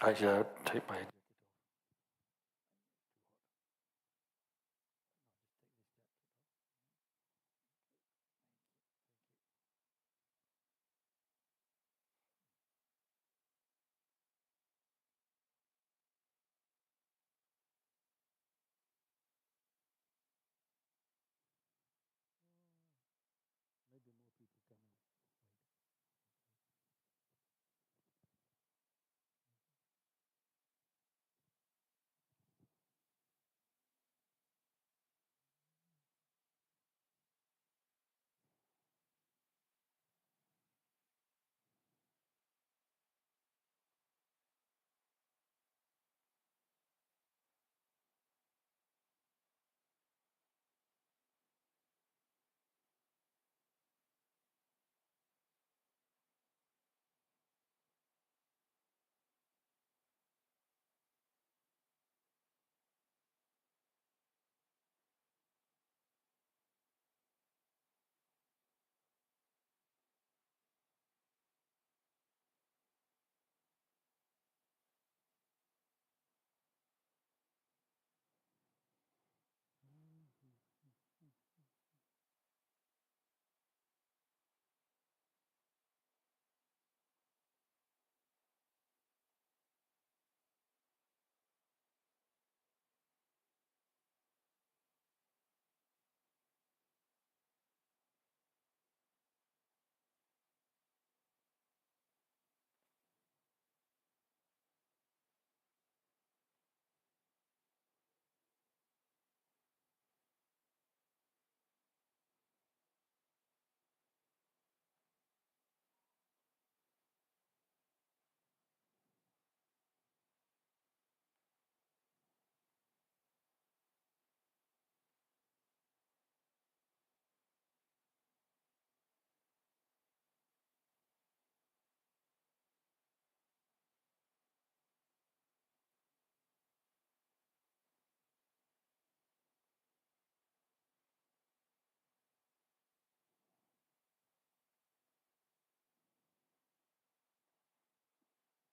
I should take my jacket off. Maybe more people coming. Wait.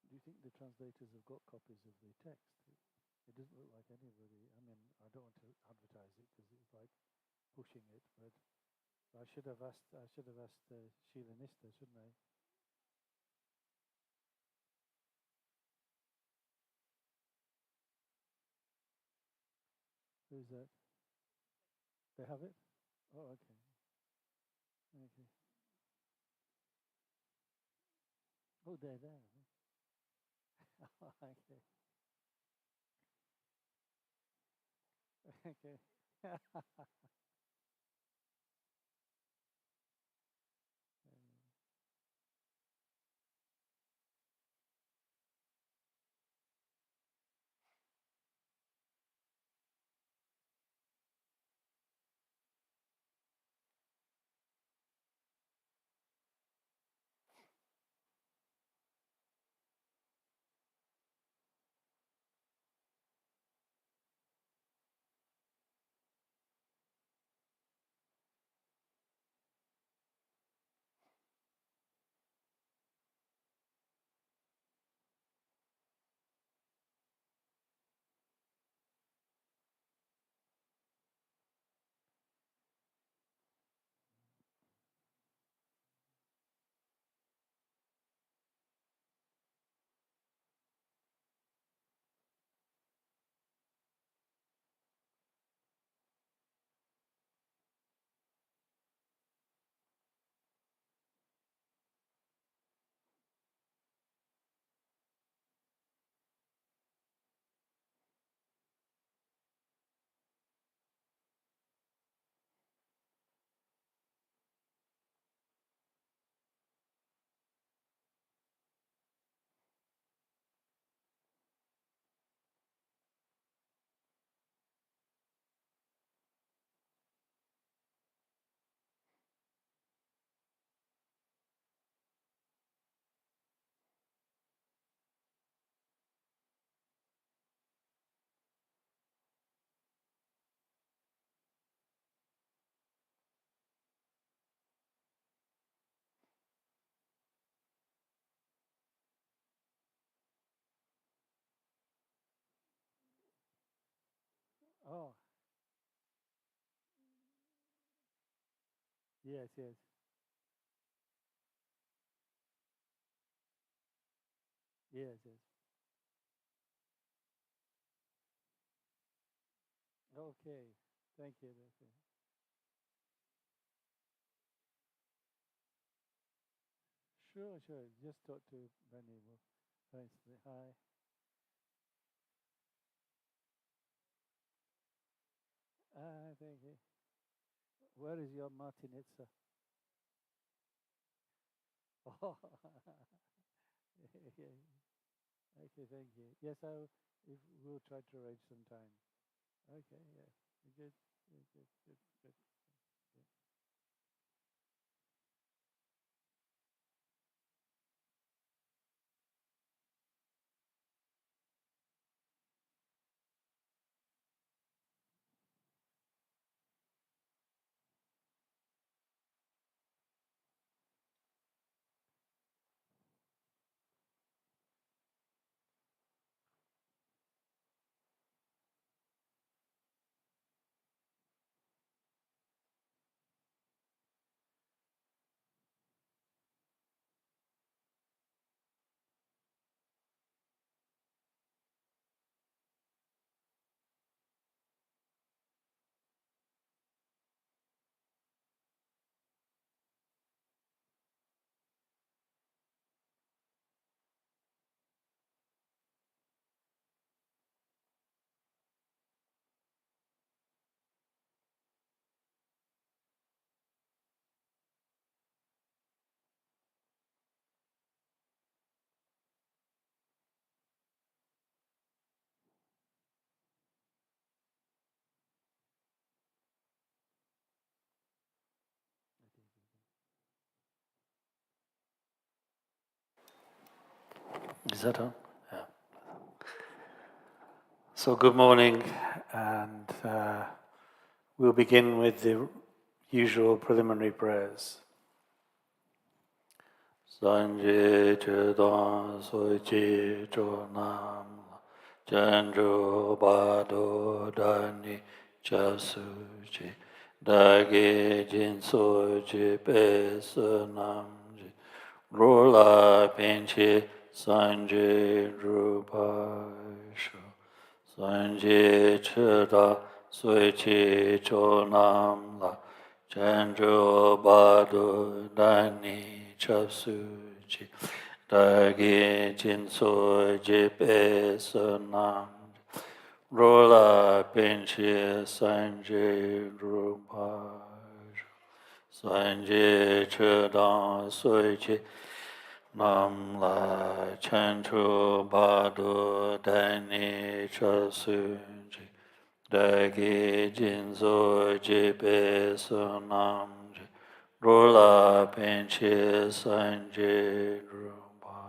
Do you think the translators have got copies of the text? It doesn't look like anybody. I mean, I don't want to advertise it because it's like pushing it, but I should have asked. I should have asked Sheila Nista, shouldn't I? Who's that? They have it. Oh, okay. Okay. Oh, they're there. Oh, okay. Okay. Yes, yes. Yes, yes. Okay. Thank you. Sure, sure. Just talk to Venerable. Thanks. Hi. Thank you. Where is your Martinitza? Oh, okay. Okay, thank you. Yes, if we'll try to arrange some time. Okay, yeah. Good, good, good, good, good. Is that on? Yeah. So, good morning, and we'll begin with the usual preliminary prayers. Sanje Chedan Sochi Chonam Chandro Bado Dani Chasuchi Dage Jin Sochi Pesanamji Rola Pinche Sanje Rupasho Sanje Cheda Sochi Chonam La Chandro Bado Dani Chasuchi Dagi Jinso Jipe Sanam Rola Pinchi Sanje Rupaj Sanje Chedan Soichi Nam La Chanchu Badu Dani Chasuchi Dagi Jinso Jipe Sanam Rola Pinche Sanje Rupa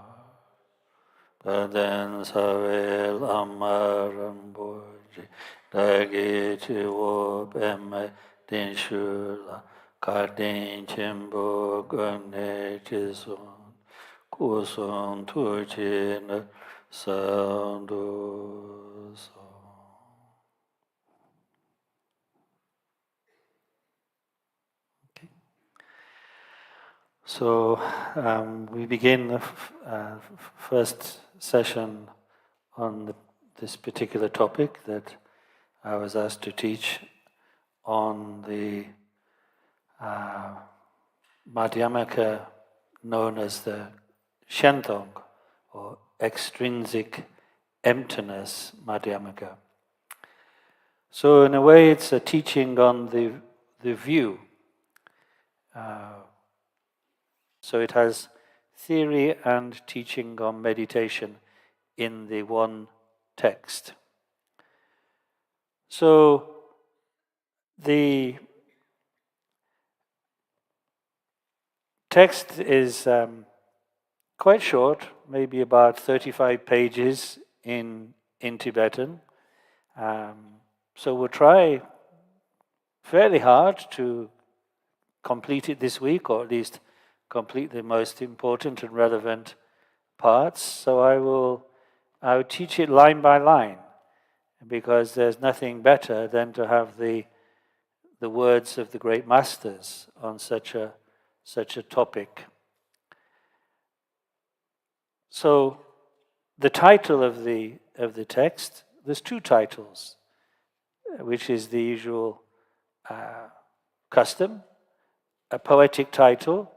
Padan Save Lama Ramboji Dagi Chiwo Peme Din Shula Kardin Chimbo Gunne Chison Kusun Tuchin Sandu So we begin the first session on this particular topic that I was asked to teach on the Madhyamaka known as the Shentong or extrinsic emptiness Madhyamaka. So in a way it's a teaching on the view. So it has theory and teaching on meditation in the one text. So the text is quite short, maybe about 35 pages in Tibetan. So we'll try fairly hard to complete it this week, or at least complete the most important and relevant parts. So I will teach it line by line, because there's nothing better than to have the the words of the great masters on such a topic. So, the title of the text, there's two titles, which is the usual custom. A poetic title,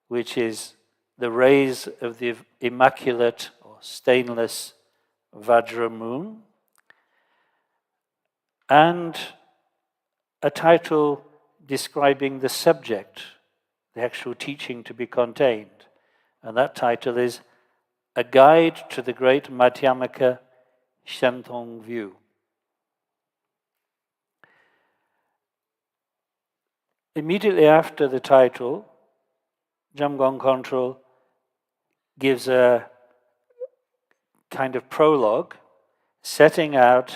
which is the rays of the immaculate or stainless Vajra moon, and a title describing the subject, the actual teaching to be contained. And that title is A Guide to the Great Madhyamaka Shentong View. Immediately after the title, Jamgon Kongtrul gives a kind of prologue setting out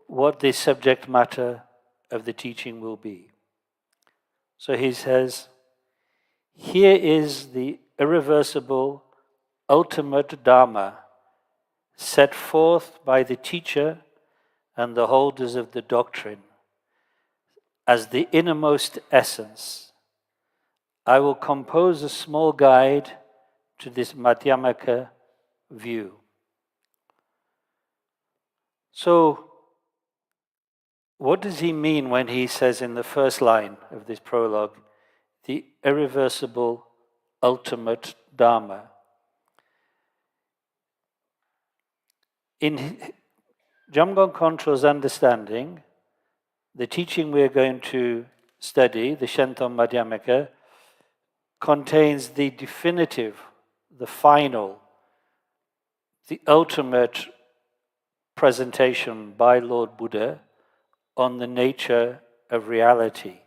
what the subject matter of the teaching will be. So he says, here is the irreversible ultimate Dharma set forth by the teacher and the holders of the doctrine as the innermost essence. I will compose a small guide to this Madhyamaka view. So, what does he mean when he says in the first line of this prologue, the irreversible ultimate Dharma? In Jamgon Kongtrul's understanding, the teaching we are going to study, the Shentong Madhyamaka, contains the definitive, the final, the ultimate presentation by Lord Buddha on the nature of reality.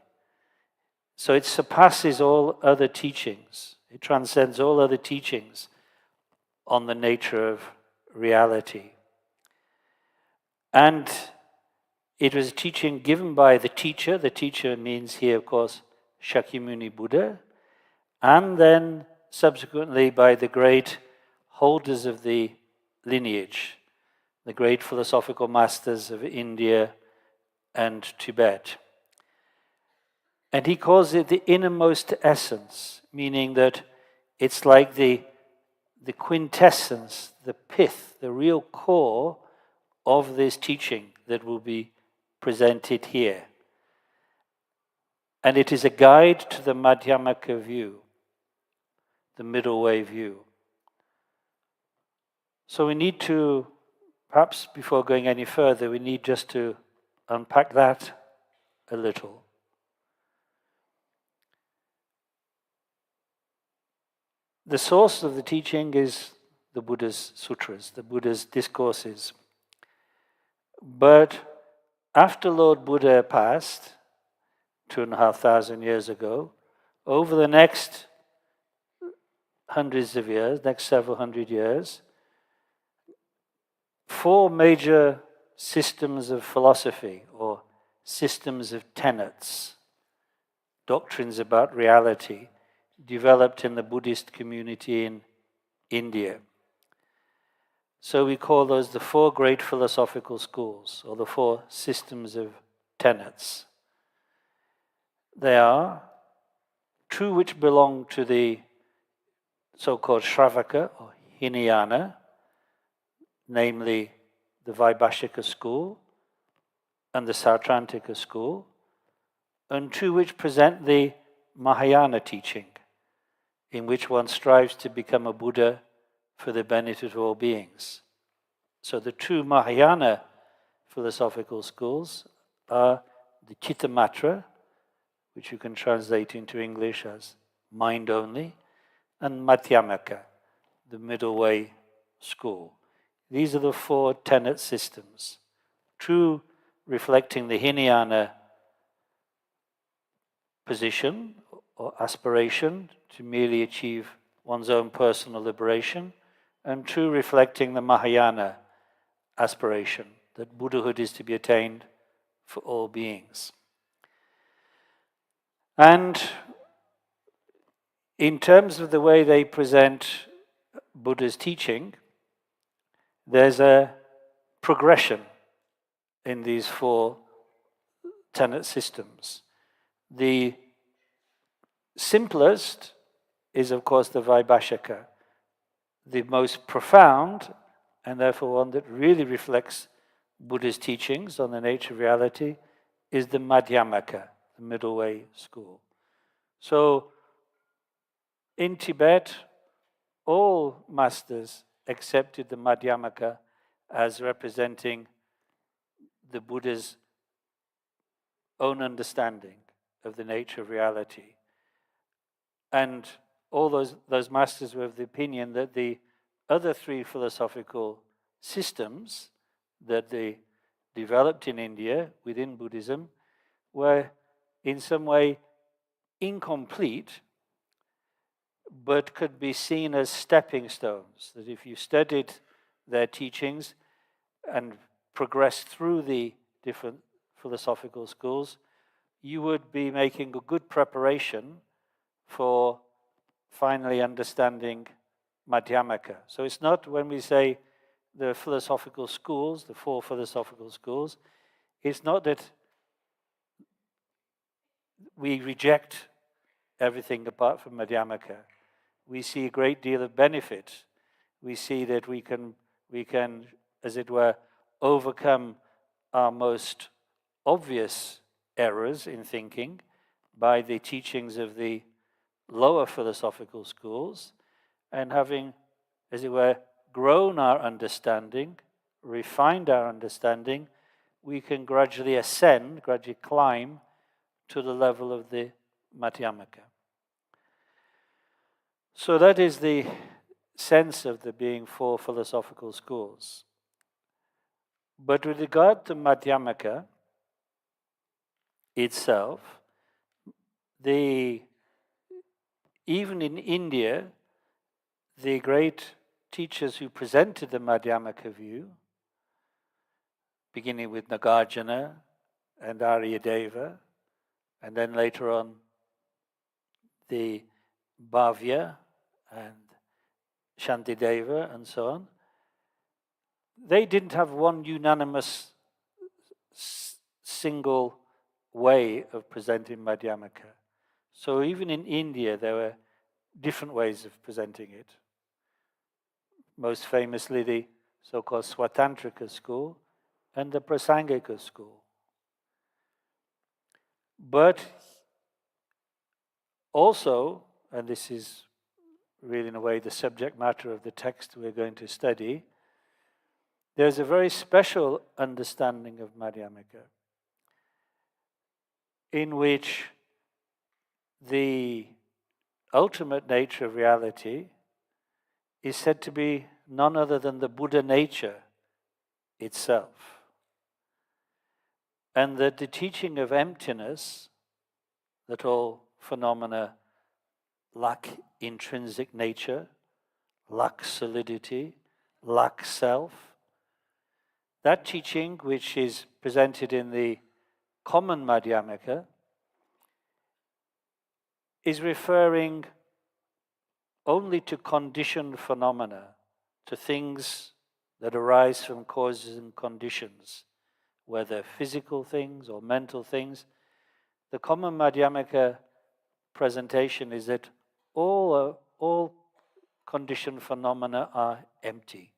So it surpasses all other teachings. It transcends all other teachings on the nature of reality. And it was a teaching given by the teacher. The teacher means here, of course, Shakyamuni Buddha. And then subsequently by the great holders of the lineage, the great philosophical masters of India and Tibet. And he calls it the innermost essence, meaning that it's like the quintessence, the pith, the real core of this teaching that will be presented here. And it is a guide to the Madhyamaka view, the middle way view. So we need to, perhaps before going any further, we need just to unpack that a little. The source of the teaching is the Buddha's sutras, the Buddha's discourses. But after Lord Buddha passed, 2,500 years ago, over the next hundreds of years, next several hundred years, four major systems of philosophy or systems of tenets, doctrines about reality, developed in the Buddhist community in India. So we call those the four great philosophical schools, or the four systems of tenets. They are two which belong to the so-called Shravaka or Hinayana, namely the Vaibhashika school and the Sautrantika school, and two which present the Mahayana teaching, in which one strives to become a Buddha for the benefit of all beings. So the two Mahayana philosophical schools are the Chittamatra, which you can translate into English as mind only, and Madhyamaka, the middle way school. These are the four tenet systems, two reflecting the Hinayana position or aspiration to merely achieve one's own personal liberation, and two reflecting the Mahayana aspiration, that Buddhahood is to be attained for all beings. And in terms of the way they present Buddha's teaching, there's a progression in these 4 tenet systems. The simplest is, of course, the Vaibhashika. The most profound, and therefore one that really reflects Buddha's teachings on the nature of reality, is the Madhyamaka, the middle way school. So, in Tibet, all masters accepted the Madhyamaka as representing the Buddha's own understanding of the nature of reality. And all those masters were of the opinion that the other 3 philosophical systems that they developed in India within Buddhism were in some way incomplete, but could be seen as stepping stones. That if you studied their teachings and progressed through the different philosophical schools, you would be making a good preparation for finally understanding Madhyamaka. So it's not, when we say the philosophical schools, the 4 philosophical schools, it's not that we reject everything apart from Madhyamaka. We see a great deal of benefit. We see that we can, as it were, overcome our most obvious errors in thinking by the teachings of the lower philosophical schools, and having, as it were, grown our understanding, refined our understanding, we can gradually ascend, gradually climb to the level of the Madhyamaka. So that is the sense of there being 4 philosophical schools. But with regard to Madhyamaka itself, even in India, the great teachers who presented the Madhyamaka view, beginning with Nagarjuna and Aryadeva, and then later on the Bhavya and Shantideva and so on, they didn't have one unanimous single way of presenting Madhyamaka. So even in India there were different ways of presenting it. Most famously the so-called Swatantrika school and the Prasangika school. But also, and this is really in a way the subject matter of the text we're going to study, there's a very special understanding of Madhyamaka in which the ultimate nature of reality is said to be none other than the Buddha nature itself. And that the teaching of emptiness, that all phenomena lack intrinsic nature, lack solidity, lack self, that teaching, which is presented in the common Madhyamaka, is referring only to conditioned phenomena, to things that arise from causes and conditions, whether physical things or mental things. The common Madhyamaka presentation is that all conditioned phenomena are empty.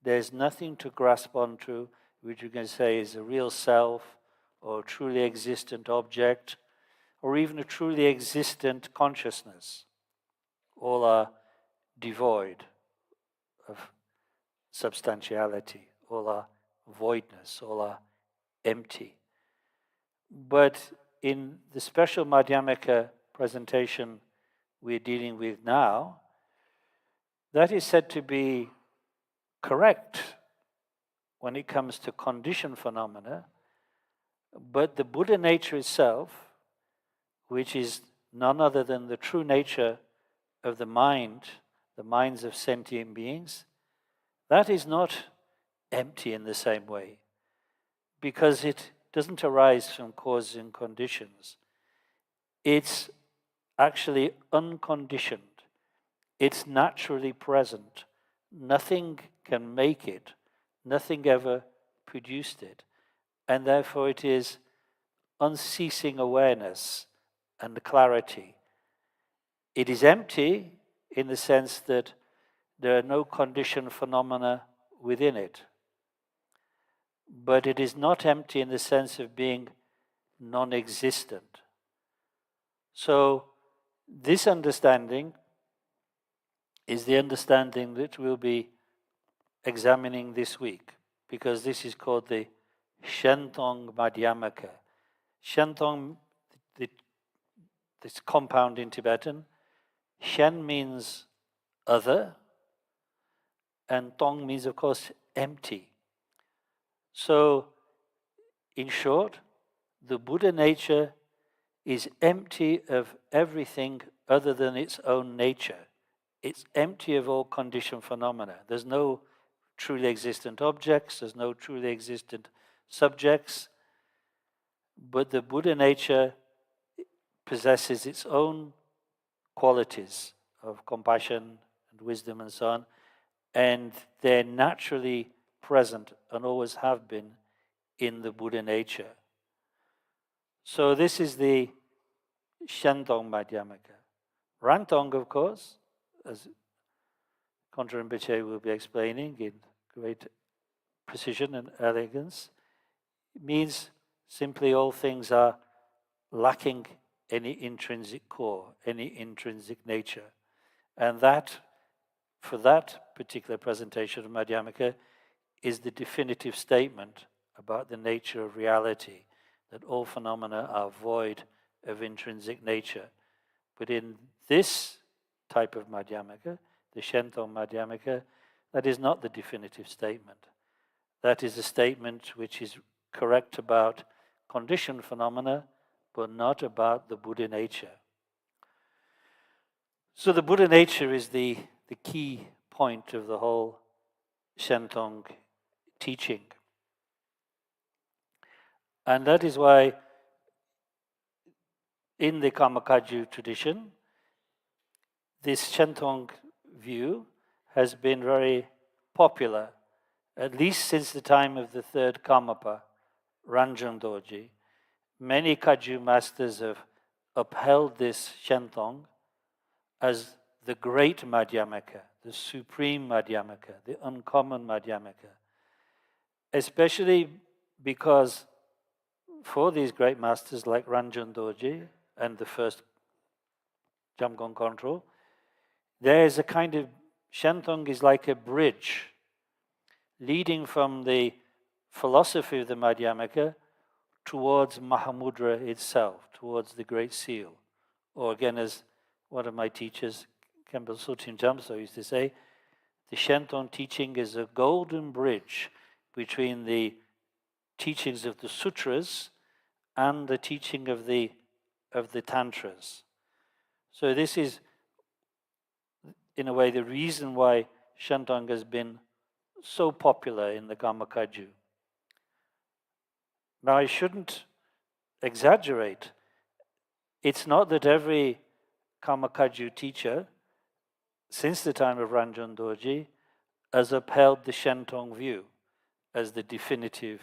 There's nothing to grasp onto which you can say is a real self or a truly existent object or even a truly existent consciousness. All are devoid of substantiality, all are voidness, all are empty. But in the special Madhyamaka presentation we're dealing with now, that is said to be correct when it comes to conditioned phenomena, but the Buddha nature itself, which is none other than the true nature of the minds of sentient beings, that is not empty in the same way, because it doesn't arise from causes and conditions. It's actually unconditioned. It's naturally present. Nothing can make it. Nothing ever produced it. and therefore it is unceasing awareness and clarity. It is empty in the sense that there are no conditioned phenomena within it. But it is not empty in the sense of being non-existent. So this understanding is the understanding that we'll be examining this week, because this is called the Shentong Madhyamaka. Shentong, this compound in Tibetan. Shen means other, and Tong means, of course, empty. So, in short, the Buddha nature is empty of everything other than its own nature. It's empty of all conditioned phenomena. There's no truly existent objects, there's no truly existent subjects, but the Buddha nature possesses its own qualities of compassion and wisdom and so on, and they're naturally present and always have been in the Buddha nature. So this is the Shentong Madhyamaka. Rangtong, of course, as Kontra Rinpoche will be explaining in great precision and elegance, means simply all things are lacking any intrinsic core, any intrinsic nature. And that, for that particular presentation of Madhyamaka, is the definitive statement about the nature of reality, that all phenomena are void of intrinsic nature. But in this type of Madhyamaka, the Shentong Madhyamaka, that is not the definitive statement. That is a statement which is correct about conditioned phenomena, but not about the Buddha nature. So the Buddha nature is the key point of the whole Shentong teaching. And that is why in the Kammakaju tradition, this Shentong view has been very popular, at least since the time of the third Karmapa, Ranjung Dorji. Many Kaju masters have upheld this Shentong as the great Madhyamaka, the supreme Madhyamaka, the uncommon Madhyamaka. Especially because for these great masters like Ranjung Dorji and the first Jamgon Kongtrul, there is a kind of, Shentong is like a bridge leading from the philosophy of the Madhyamaka towards Mahamudra itself, towards the Great Seal. Or again, as one of my teachers, Khenpo Sotim Jamso, used to say, the Shentong teaching is a golden bridge between the teachings of the sutras and the teaching of the tantras. So this is, in a way, the reason why Shentong has been so popular in the Kammakaju. Now, I shouldn't exaggerate. It's not that every Kammakaju teacher, since the time of Ranjung Dorji, has upheld the Shentong view as the definitive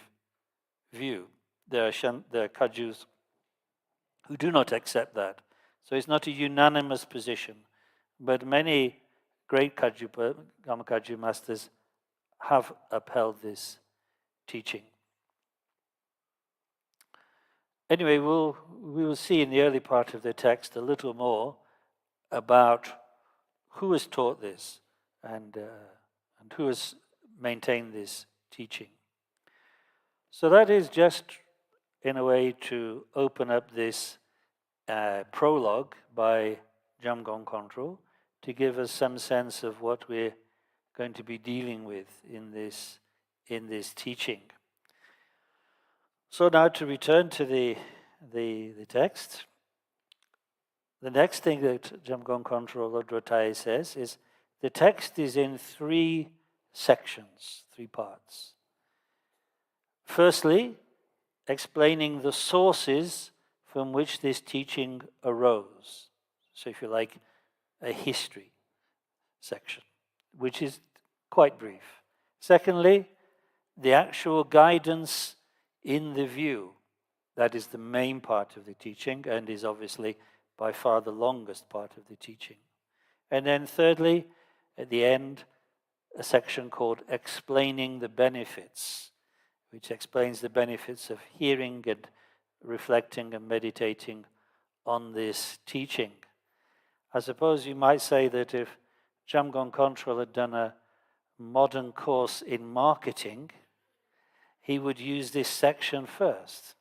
view. There are Kajus who do not accept that. So it's not a unanimous position. But many great Kammakaju masters have upheld this teaching. Anyway, we will see in the early part of the text a little more about who has taught this and who has maintained this teaching. So that is just, in a way, to open up this prologue by Jamgon Kongtrul to give us some sense of what we're going to be dealing with in this teaching. So now to return to the text, the next thing that Jamgon Kongtrul Lodro Thaye says is the text is in 3 sections, 3 parts. Firstly, explaining the sources from which this teaching arose. So if you like, a history section, which is quite brief. Secondly, the actual guidance in the view. That is the main part of the teaching and is obviously by far the longest part of the teaching. And then thirdly, at the end, a section called Explaining the Benefits, which explains the benefits of hearing and reflecting and meditating on this teaching. I suppose you might say that if Jamgon Kongtrul had done a modern course in marketing, he would use this section first.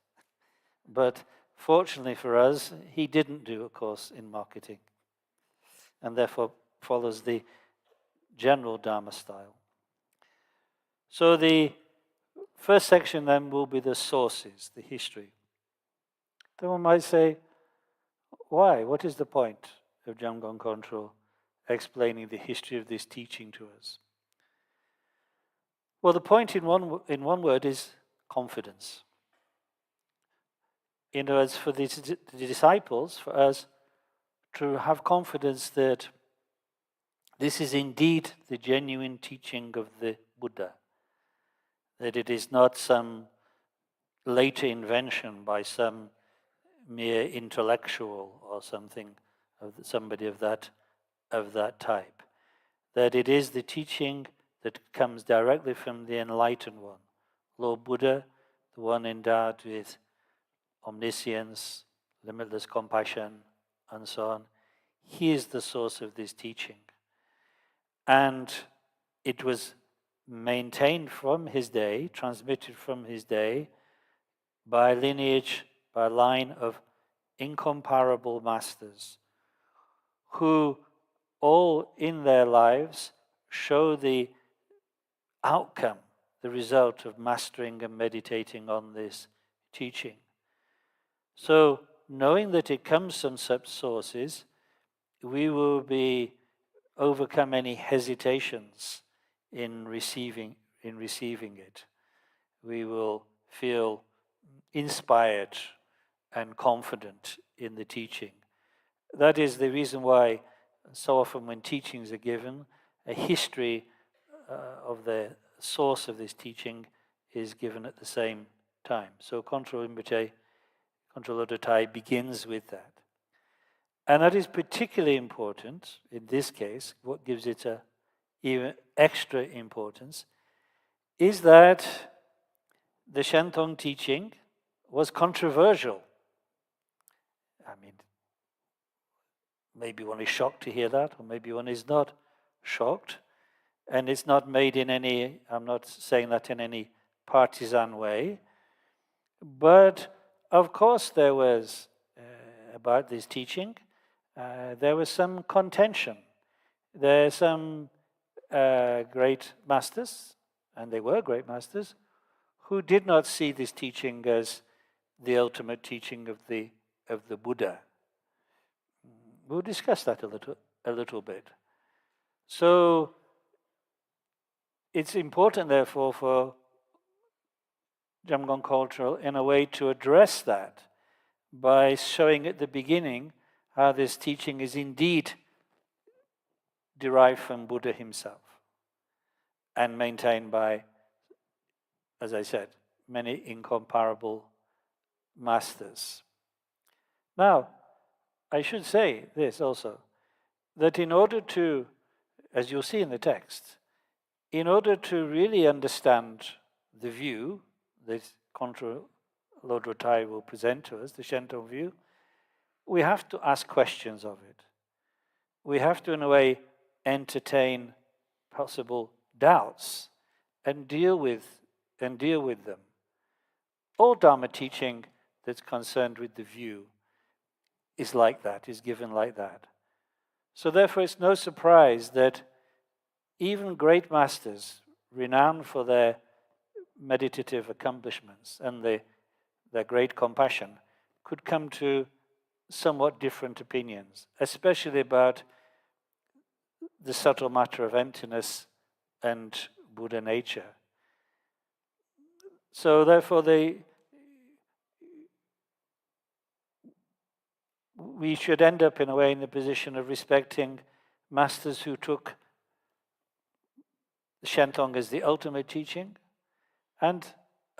But fortunately for us, he didn't do a course in marketing, and therefore follows the general Dharma style. So the first section then will be the sources, the history. Then one might say, why? What is the point of Jamgon Kongtrul explaining the history of this teaching to us? Well, the point in one word is confidence. In other words, for the disciples, for us, to have confidence that this is indeed the genuine teaching of the Buddha, that it is not some later invention by some mere intellectual or something, of somebody of that type, that it is the teaching that comes directly from the enlightened one, Lord Buddha, the one endowed with omniscience, limitless compassion, and so on. He is the source of this teaching. And it was maintained from his day, transmitted from his day, by lineage, by line of incomparable masters, who all in their lives show the outcome, the result of mastering and meditating on this teaching. So, knowing that it comes from such sources, we will overcome any hesitations in receiving it. We will feel inspired and confident in the teaching. That is the reason why so often when teachings are given, a history of the source of this teaching is given at the same time. So Kongtrul Lodro Thai begins with that. And that is particularly important in this case. What gives it a even extra importance is that the Shentong teaching was controversial. I mean, maybe one is shocked to hear that, or maybe one is not shocked. And it's not made in any, I'm not saying that in any partisan way, but of course there was, about this teaching, there was some contention. There are some great masters, and they were great masters, who did not see this teaching as the ultimate teaching of the Buddha. We'll discuss that a little bit. So it's important, therefore, for Jamgon Kongtrul in a way to address that by showing at the beginning how this teaching is indeed derived from Buddha himself and maintained by, as I said, many incomparable masters. Now, I should say this also, that in order to, as you'll see in the text, in order to really understand the view that Kongtrul Lodro Thai will present to us, the Shentong view, we have to ask questions of it. We have to, in a way, entertain possible doubts and deal with them. All Dharma teaching that's concerned with the view is like that, is given like that. So therefore it's no surprise that even great masters, renowned for their meditative accomplishments and their great compassion, could come to somewhat different opinions, especially about the subtle matter of emptiness and Buddha nature. So therefore we should end up in a way in the position of respecting masters who took the Shentong as the ultimate teaching, and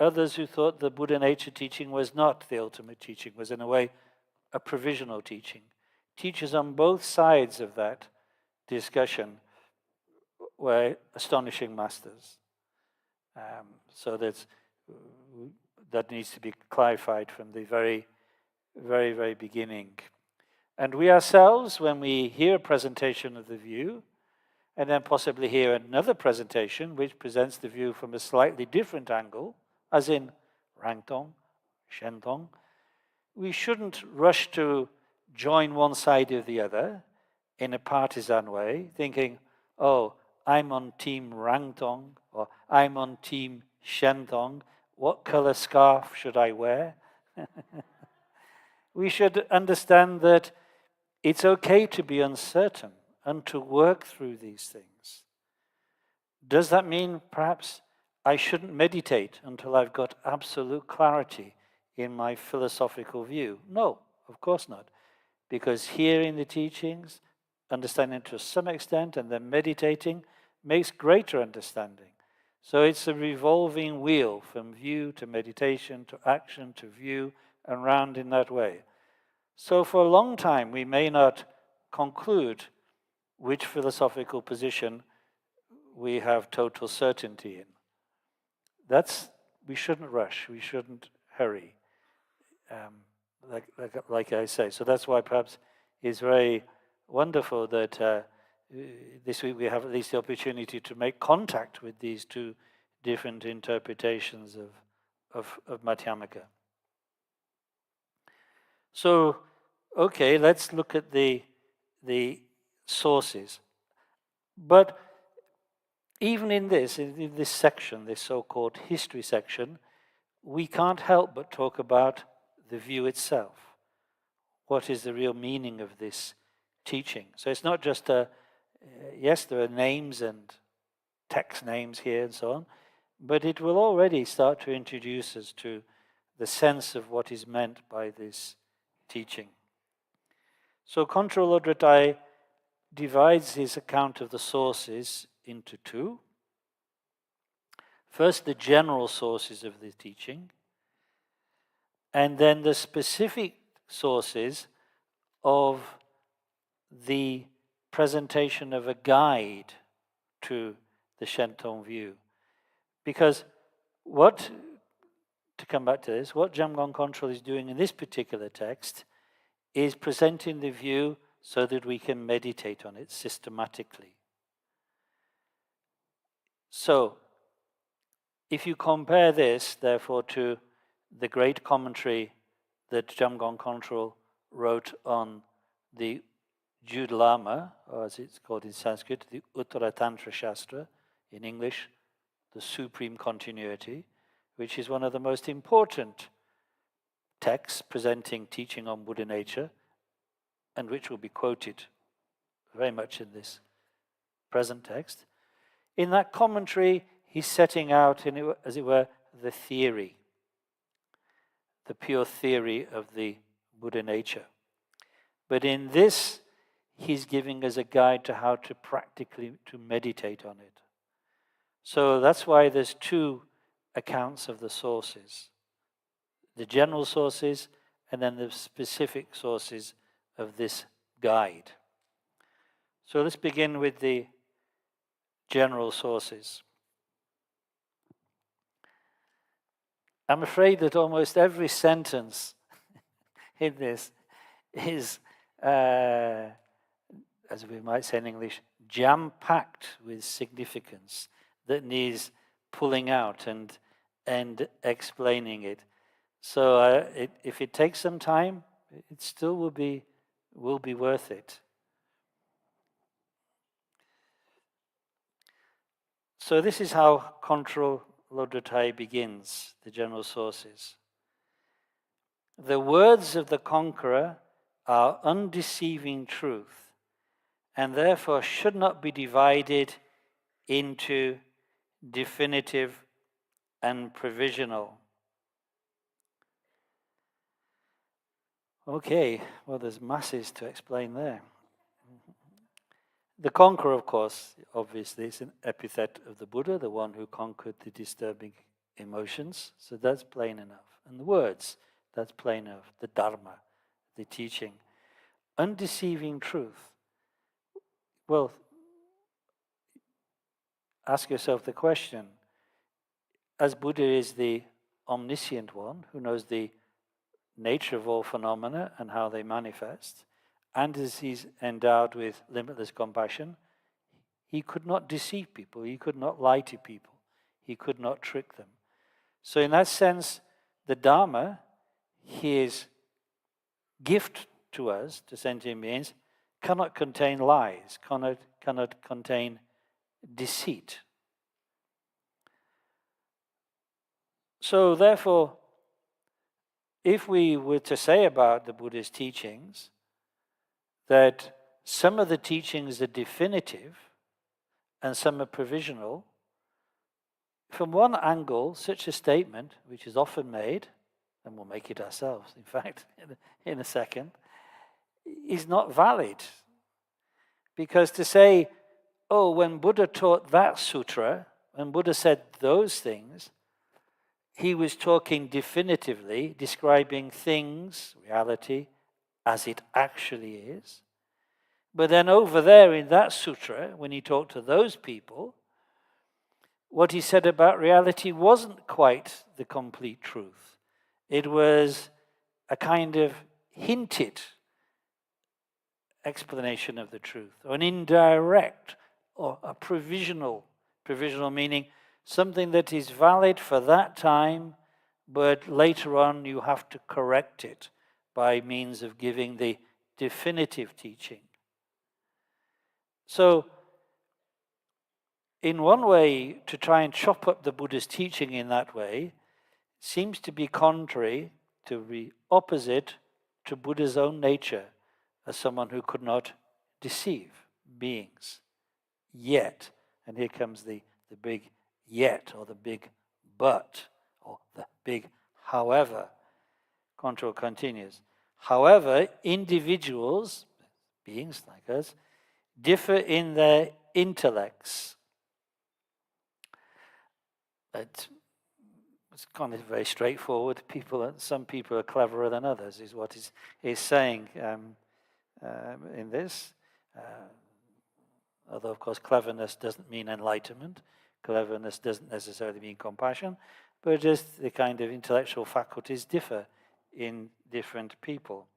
others who thought the Buddha nature teaching was not the ultimate teaching, was in a way a provisional teaching. Teachers on both sides of that discussion were astonishing masters. So that needs to be clarified from the very, very, very beginning. And we ourselves, when we hear a presentation of the view, and then possibly hear another presentation which presents the view from a slightly different angle, as in Rangtong, Shentong, we shouldn't rush to join one side or the other in a partisan way, thinking, oh, I'm on team Rangtong, or I'm on team Shentong, what color scarf should I wear? We should understand that it's okay to be uncertain and to work through these things. Does that mean perhaps I shouldn't meditate until I've got absolute clarity in my philosophical view? No, of course not. Because hearing the teachings, understanding to some extent, and then meditating makes greater understanding. So it's a revolving wheel from view to meditation to action to view and round in that way. So for a long time we may not conclude which philosophical position we have total certainty in. We shouldn't rush, we shouldn't hurry, like I say. So that's why perhaps it's very wonderful that this week we have at least the opportunity to make contact with these two different interpretations of Madhyamaka. So, okay, let's look at the sources. But even in this section, this so-called history section, we can't help but talk about the view itself. What is the real meaning of this teaching? So it's not just yes, there are names and text names here and so on, but it will already start to introduce us to the sense of what is meant by this teaching. So Contra Lodra Thaye divides his account of the sources into two. First, the general sources of the teaching, and then the specific sources of the presentation of a guide to the Shentong view. Because to come back to this, what Jamgon Kongtrul is doing in this particular text is presenting the view so that we can meditate on it systematically. So, if you compare this, therefore, to the great commentary that Jamgon Kongtrul wrote on the Jude Lama, or as it's called in Sanskrit, the Uttara Tantra Shastra, in English, the Supreme Continuity, which is one of the most important texts presenting teaching on Buddha nature, and which will be quoted very much in this present text. In that commentary, he's setting out, as it were, the theory, the pure theory of the Buddha nature. But in this, he's giving us a guide to how to practically to meditate on it. So that's why there's two accounts of the sources. The general sources and then the specific sources of this guide. So let's begin with the general sources. I'm afraid that almost every sentence in this is, as we might say in English, jam-packed with significance that needs pulling out and explaining it. So if it takes some time, it still will be worth it. So this is how Contra Lodra Thaye begins, the general sources. The words of the conqueror are undeceiving truth, and therefore should not be divided into definitive and provisional. Okay, well, there's masses to explain there. The conqueror, of course, obviously is an epithet of the Buddha, the one who conquered the disturbing emotions, so that's plain enough. And the words, that's plain enough. The Dharma, the teaching. Undeceiving truth. Well, ask yourself the question, as Buddha is the omniscient one, who knows the nature of all phenomena and how they manifest, and as he's endowed with limitless compassion, he could not deceive people, he could not lie to people, he could not trick them. So in that sense, the Dharma, his gift to us, to sentient beings, cannot contain lies, cannot contain deceit. So therefore, if we were to say about the Buddha's teachings that some of the teachings are definitive and some are provisional, from one angle, such a statement, which is often made, and we'll make it ourselves, in fact, in a second, is not valid. Because to say, oh, when Buddha taught that sutra, when Buddha said those things, he was talking definitively, describing things, reality, as it actually is. But then over there in that sutra, when he talked to those people, what he said about reality wasn't quite the complete truth. It was a kind of hinted explanation of the truth, or an indirect, or a provisional meaning something that is valid for that time, but later on you have to correct it by means of giving the definitive teaching. So, in one way, to try and chop up the Buddha's teaching in that way seems to be contrary, to be opposite to Buddha's own nature as someone who could not deceive beings. Yet, and here comes the big yet, or the big but, or the big however. Control continues. However, individuals, beings like us, differ in their intellects. It's kind of very straightforward. Some people are cleverer than others, is what he's saying in this. Although, of course, cleverness doesn't mean enlightenment. Cleverness doesn't necessarily mean compassion, but just the kind of intellectual faculties differ in different people.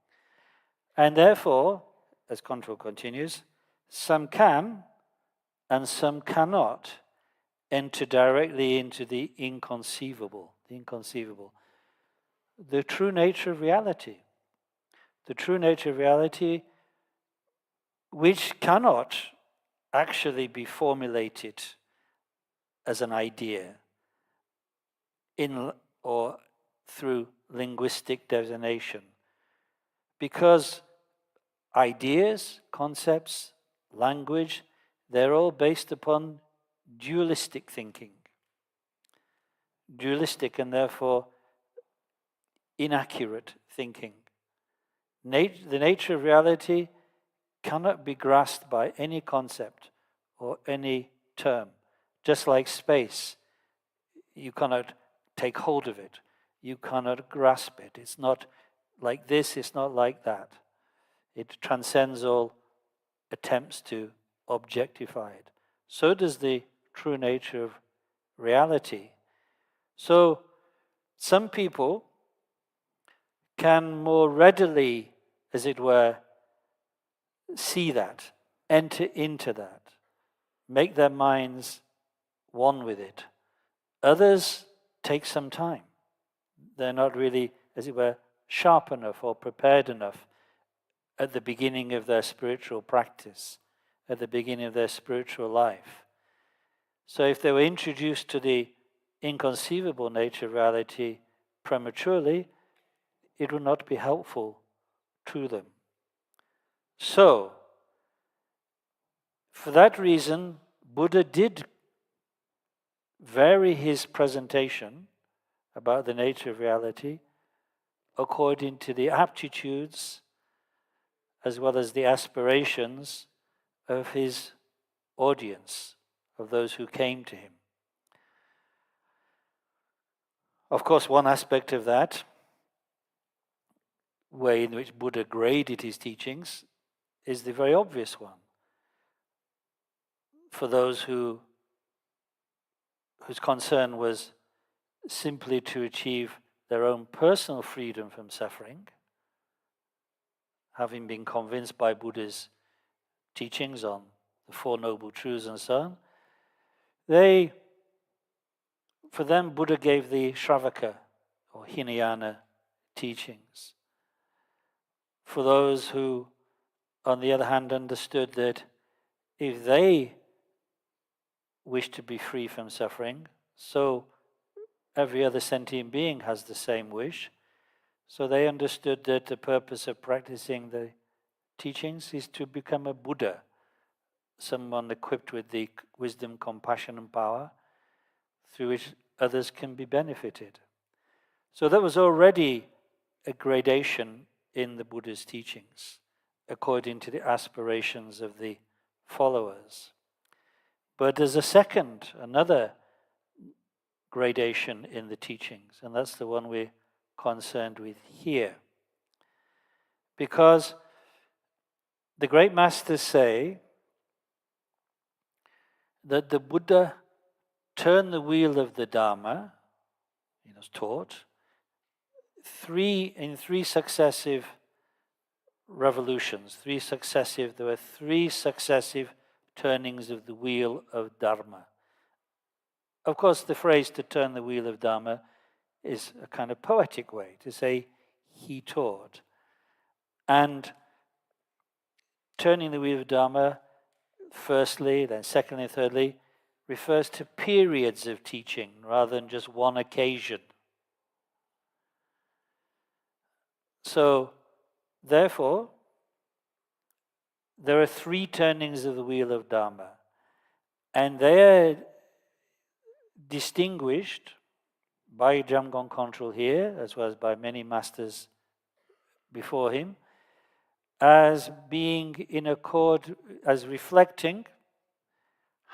And therefore, as Control continues, some can and some cannot enter directly into the inconceivable. The true nature of reality. The true nature of reality, which cannot actually be formulated as an idea or through linguistic designation. Because ideas, concepts, language, they're all based upon dualistic thinking. Dualistic and therefore inaccurate thinking. The nature of reality cannot be grasped by any concept or any term. Just like space, you cannot take hold of it. You cannot grasp it. It's not like this, it's not like that. It transcends all attempts to objectify it. So does the true nature of reality. So some people can more readily, as it were, see that, enter into that, make their minds one with it. Others take some time. They're not really, as it were, sharp enough or prepared enough at the beginning of their spiritual practice, at the beginning of their spiritual life. So if they were introduced to the inconceivable nature of reality prematurely, it would not be helpful to them. So, for that reason, Buddha did vary his presentation about the nature of reality according to the aptitudes as well as the aspirations of his audience, of those who came to him. Of course, one aspect of that, way in which Buddha graded his teachings, is the very obvious one. For those whose concern was simply to achieve their own personal freedom from suffering, having been convinced by Buddha's teachings on the Four Noble Truths and so on, for them Buddha gave the Shravaka or Hinayana teachings. For those who, on the other hand, understood that if they wish to be free from suffering, so every other sentient being has the same wish. So they understood that the purpose of practicing the teachings is to become a Buddha, someone equipped with the wisdom, compassion and power through which others can be benefited. So there was already a gradation in the Buddha's teachings according to the aspirations of the followers. But there's another gradation in the teachings, and that's the one we're concerned with here. Because the great masters say that the Buddha turned the wheel of the Dharma, taught, in three successive revolutions, there were three successive turnings of the wheel of Dharma. Of course, the phrase to turn the wheel of Dharma is a kind of poetic way to say he taught. And turning the wheel of Dharma, firstly, then secondly, thirdly, refers to periods of teaching rather than just one occasion. So, therefore, there are three turnings of the wheel of Dharma, and they are distinguished by Jamgon Kongtrul here, as well as by many masters before him, as being in accord, as reflecting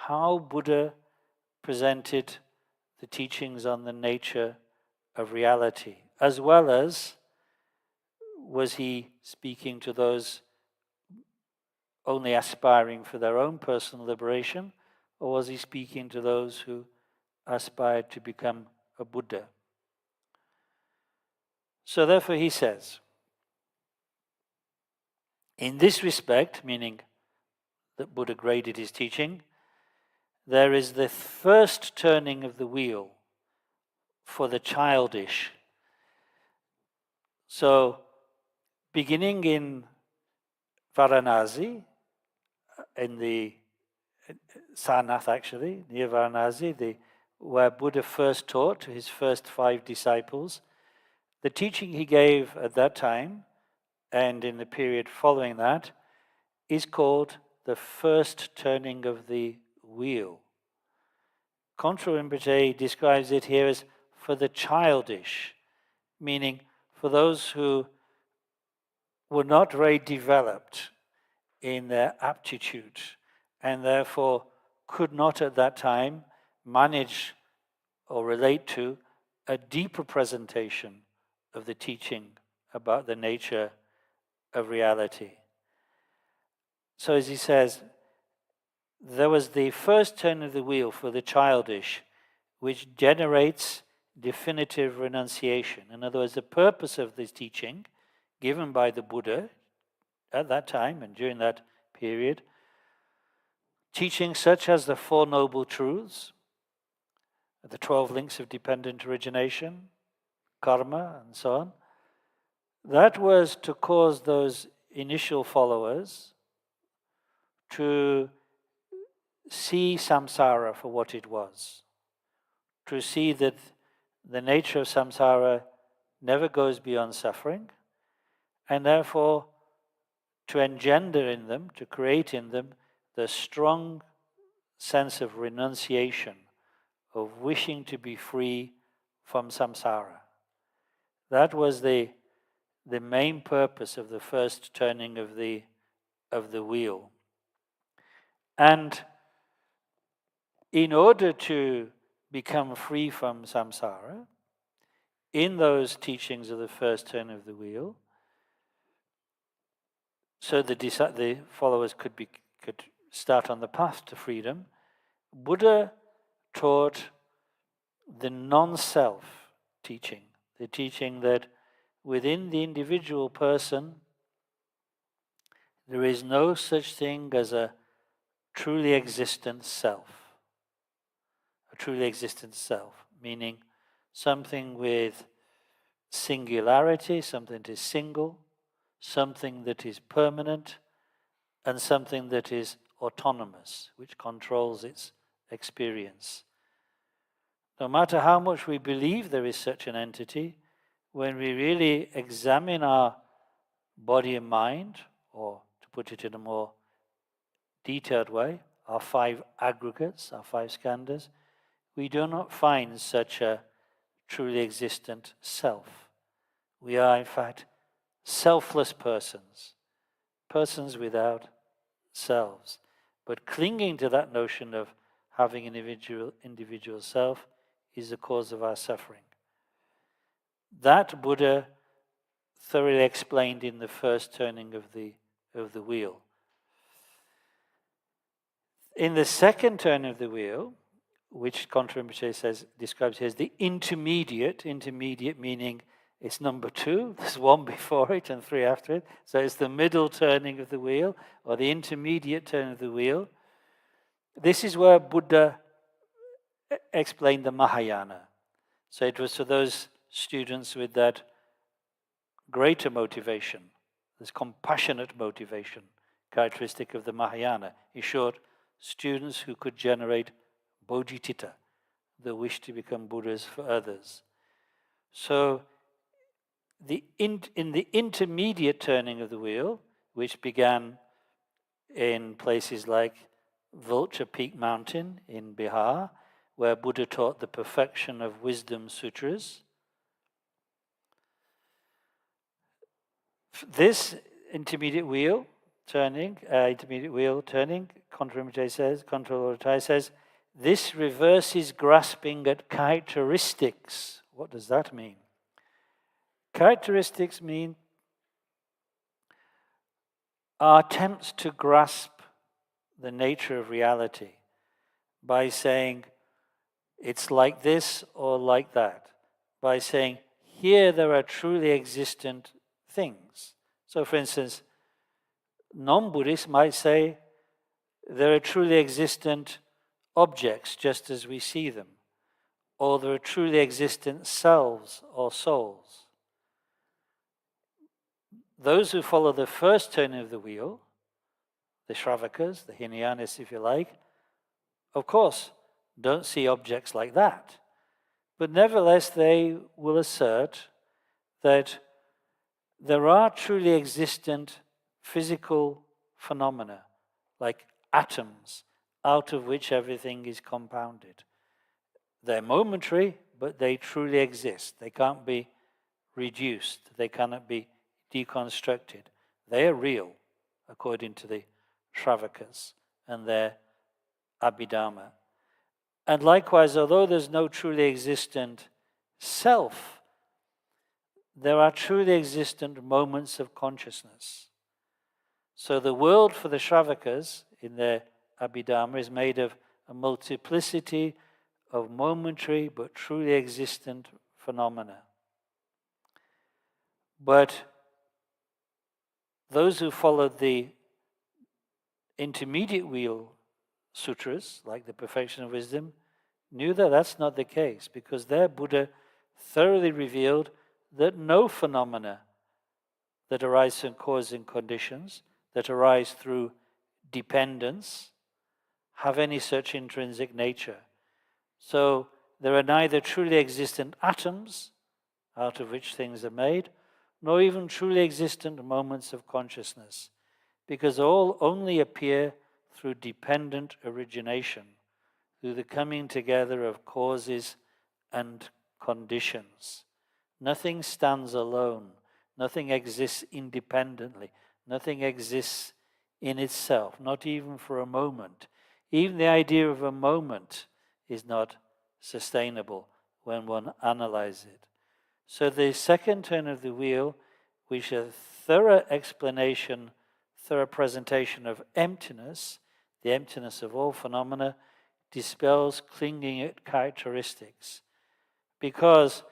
how Buddha presented the teachings on the nature of reality, as well as was he speaking to those only aspiring for their own personal liberation, or was he speaking to those who aspired to become a Buddha? So therefore he says, in this respect, meaning that Buddha graded his teaching, there is the first turning of the wheel for the childish. So, beginning in Varanasi, in the Sarnath actually, near Varanasi, where Buddha first taught to his first 5 disciples, the teaching he gave at that time and in the period following that is called the first turning of the wheel. Kongtrul Rinpoche describes it here as for the childish, meaning for those who were not very developed in their aptitude and therefore could not at that time manage or relate to a deeper presentation of the teaching about the nature of reality. So as he says, there was the first turn of the wheel for the childish, which generates definitive renunciation. In other words, the purpose of this teaching given by the Buddha at that time and during that period, teachings such as the Four Noble Truths, the 12 links of dependent origination, karma, and so on, that was to cause those initial followers to see samsara for what it was, to see that the nature of samsara never goes beyond suffering, and therefore to engender in them, to create in them the strong sense of renunciation, of wishing to be free from samsara. That was the main purpose of the first turning of the wheel. And in order to become free from samsara, in those teachings of the first turn of the wheel, so the followers could start on the path to freedom, Buddha taught the non-self teaching, the teaching that within the individual person there is no such thing as a truly existent self. A truly existent self, meaning something with singularity, something that is single, something that is permanent, and something that is autonomous, which controls its experience. No matter how much we believe there is such an entity, when we really examine our body and mind, or to put it in a more detailed way, our 5 aggregates, our 5 skandhas, we do not find such a truly existent self. We are, in fact, selfless persons, persons without selves. But clinging to that notion of having an individual self is the cause of our suffering. That Buddha thoroughly explained in the first turning of the wheel. In the second turn of the wheel, which Contra Rinpoche describes here as the intermediate meaning it's number 2, there's 1 before it and 3 after it, so it's the middle turning of the wheel, or the intermediate turn of the wheel. This is where Buddha explained the Mahayana. So it was for those students with that greater motivation, this compassionate motivation, characteristic of the Mahayana. In short, students who could generate bodhicitta, the wish to become Buddhas for others. So in the intermediate turning of the wheel, which began in places like Vulture Peak Mountain in Bihar, where Buddha taught the perfection of wisdom sutras. This intermediate wheel turning, Contra Rinpoche says, this reverses grasping at characteristics. What does that mean? Characteristics mean our attempts to grasp the nature of reality by saying it's like this or like that, by saying here there are truly existent things. So for instance, non-Buddhists might say there are truly existent objects just as we see them, or there are truly existent selves or souls. Those who follow the first turn of the wheel, the Shravakas, the Hinayanis if you like, of course don't see objects like that. But nevertheless they will assert that there are truly existent physical phenomena, like atoms, out of which everything is compounded. They're momentary, but they truly exist. They can't be reduced. They cannot be deconstructed. They are real, according to the Shravakas and their Abhidharma. And likewise, although there's no truly existent self, there are truly existent moments of consciousness. So the world for the Shravakas in their Abhidharma is made of a multiplicity of momentary but truly existent phenomena. But those who followed the intermediate wheel sutras, like the Perfection of Wisdom, knew that that's not the case, because there Buddha thoroughly revealed that no phenomena that arise from cause and conditions, that arise through dependence, have any such intrinsic nature. So there are neither truly existent atoms out of which things are made, nor even truly existent moments of consciousness, because all only appear through dependent origination, through the coming together of causes and conditions. Nothing stands alone. Nothing exists independently. Nothing exists in itself, not even for a moment. Even the idea of a moment is not sustainable when one analyzes it. So the second turn of the wheel, which is a thorough explanation, thorough presentation of emptiness, the emptiness of all phenomena, dispels clinging at characteristics. Because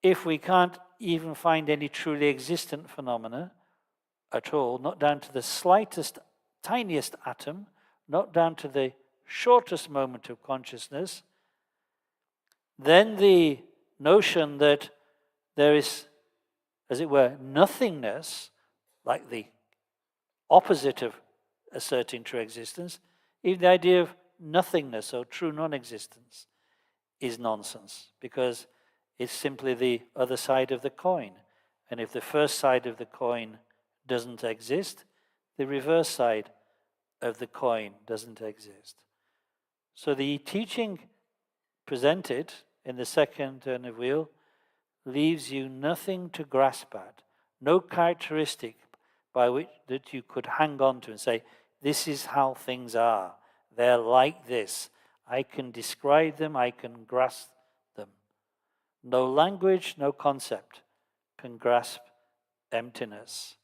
if we can't even find any truly existent phenomena at all, not down to the slightest, tiniest atom, not down to the shortest moment of consciousness, then the notion that there is, as it were, nothingness, like the opposite of asserting true existence, even the idea of nothingness or true non-existence is nonsense, because it's simply the other side of the coin. And if the first side of the coin doesn't exist, the reverse side of the coin doesn't exist. So the teaching presented in the second turn of wheel leaves you nothing to grasp at, no characteristic by which that you could hang on to and say, this is how things are, they're like this, I can describe them, I can grasp them. No language, no concept can grasp emptiness.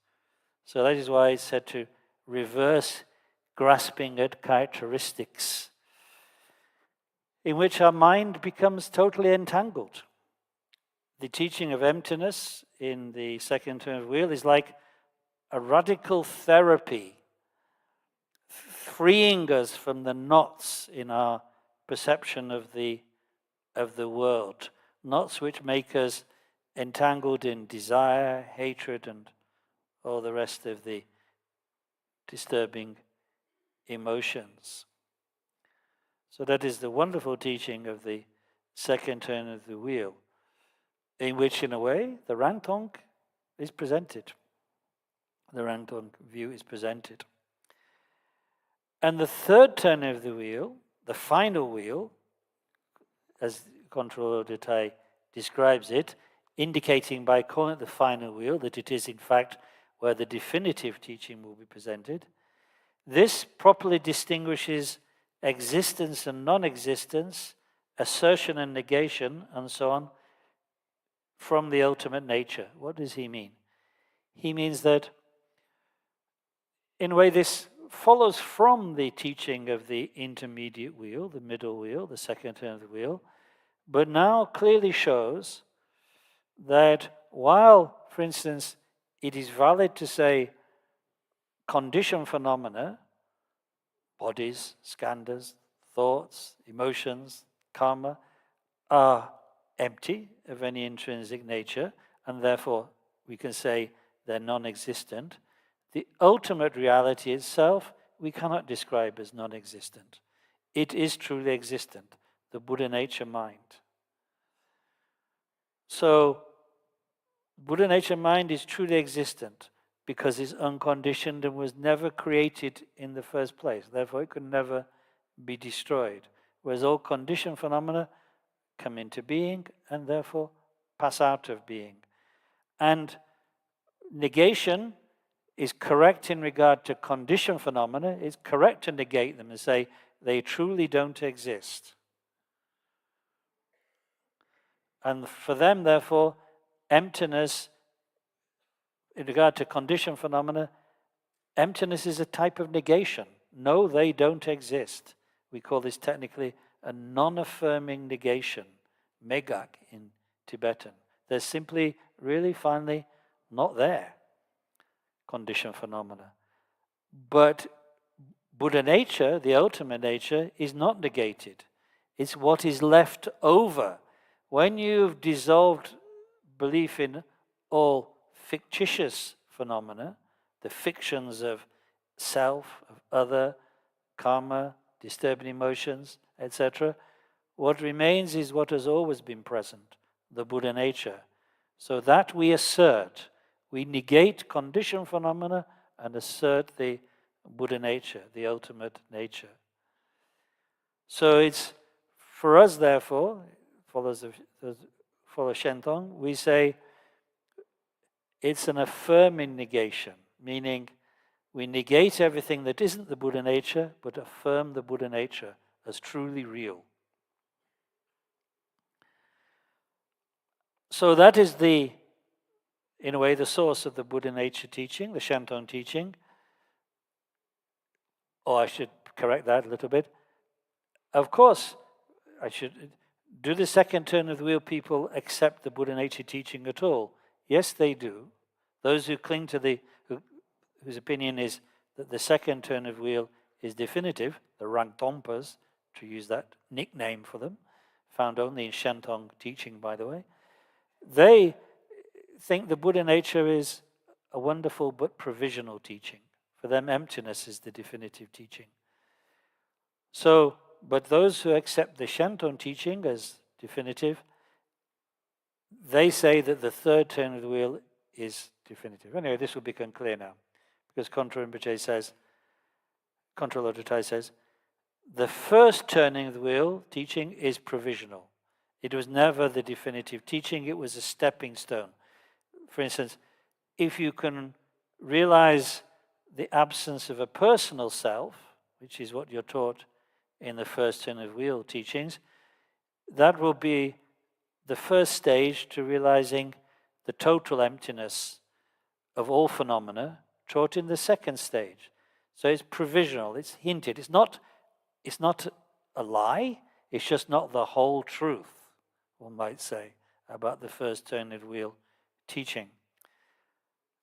So that is why it's said to reverse grasping at characteristics, in which our mind becomes totally entangled. The teaching of emptiness in the second turn of the wheel is like a radical therapy, freeing us from the knots in our perception of the world, knots which make us entangled in desire, hatred, and all the rest of the disturbing emotions. So that is the wonderful teaching of the second turn of the wheel, in which, in a way, the Rangtong is presented. The Rangtong view is presented. And the third turn of the wheel, the final wheel, as Control de Thaye describes it, indicating by calling it the final wheel that it is in fact where the definitive teaching will be presented. This properly distinguishes existence and non-existence, assertion and negation, and so on, from the ultimate nature. What does he mean? He means that, in a way, this follows from the teaching of the intermediate wheel, the middle wheel, the second turn of the wheel, but now clearly shows that while, for instance, it is valid to say conditioned phenomena, bodies, skandhas, thoughts, emotions, karma, are empty of any intrinsic nature, and therefore we can say they're non-existent. The ultimate reality itself we cannot describe as non-existent. It is truly existent, the Buddha nature mind. So, Buddha nature mind is truly existent because it's unconditioned and was never created in the first place. Therefore, it could never be destroyed. Whereas all conditioned phenomena come into being and therefore pass out of being. And negation is correct in regard to conditioned phenomena. It's correct to negate them and say they truly don't exist. And for them, therefore, emptiness, in regard to conditioned phenomena, emptiness is a type of negation. No, they don't exist. We call this technically a non-affirming negation, megak in Tibetan. They're simply, really, finally, not there, conditioned phenomena. But Buddha nature, the ultimate nature, is not negated. It's what is left over. When you've dissolved belief in all fictitious phenomena, the fictions of self, of other, karma, disturbing emotions, etc., what remains is what has always been present, the Buddha nature. So that we assert, we negate conditioned phenomena and assert the Buddha nature, the ultimate nature. So it's, for us therefore, follows Shentong, we say it's an affirming negation, meaning we negate everything that isn't the Buddha nature, but affirm the Buddha nature as truly real. So that is in a way, the source of the Buddha nature teaching, the Shentong teaching. Or I should correct that a little bit. Of course, do the second turn of the wheel people accept the Buddha nature teaching at all? Yes, they do. Those who cling to whose opinion is that the second turn of wheel is definitive, the Rangtompas, to use that nickname for them, found only in Shentong teaching, by the way, they think the Buddha nature is a wonderful but provisional teaching. For them, emptiness is the definitive teaching. So, but those who accept the Shentong teaching as definitive, they say that the third turn of the wheel is definitive. Anyway, this will become clear now, because Contra Rinpoche says, Contra Lodro Thai says, the first turning of the wheel teaching is provisional. It was never the definitive teaching, it was a stepping stone. For instance, if you can realize the absence of a personal self, which is what you're taught in the first turn of wheel teachings, that will be the first stage to realizing the total emptiness of all phenomena, taught in the second stage. So it's provisional, it's hinted. It's not a lie, it's just not the whole truth, one might say, about the first turn of the wheel teaching.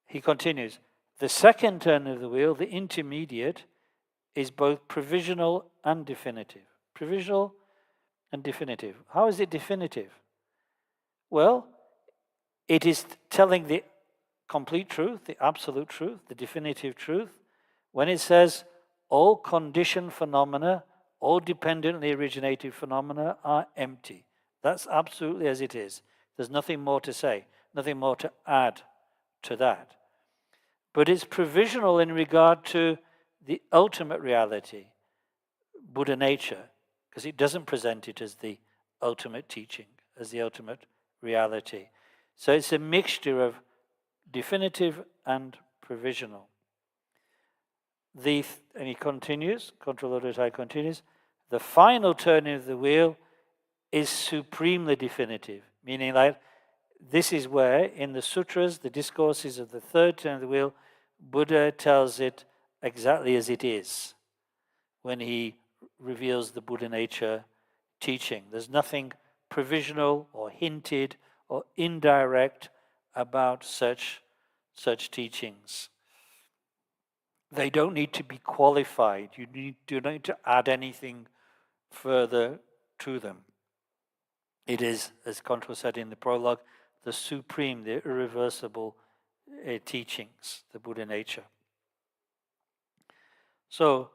He continues, the second turn of the wheel, the intermediate, is both provisional and definitive. Provisional and definitive. How is it definitive? Well, it is telling the complete truth, the absolute truth, the definitive truth, when it says all conditioned phenomena, all dependently originated phenomena are empty. That's absolutely as it is. There's nothing more to say, nothing more to add to that. But it's provisional in regard to the ultimate reality, Buddha nature, because it doesn't present it as the ultimate teaching, as the ultimate reality. So it's a mixture of definitive and provisional. And he continues, Contra Lodro Thai continues, the final turning of the wheel is supremely definitive, meaning that this is where, in the sutras, the discourses of the third turn of the wheel, Buddha tells it exactly as it is when he reveals the Buddha nature teaching. There's nothing provisional or hinted or indirect about such teachings. They don't need to be qualified. You don't need to add anything further to them. It is, as Contra said in the prologue, the supreme, the irreversible teachings, the Buddha nature. So,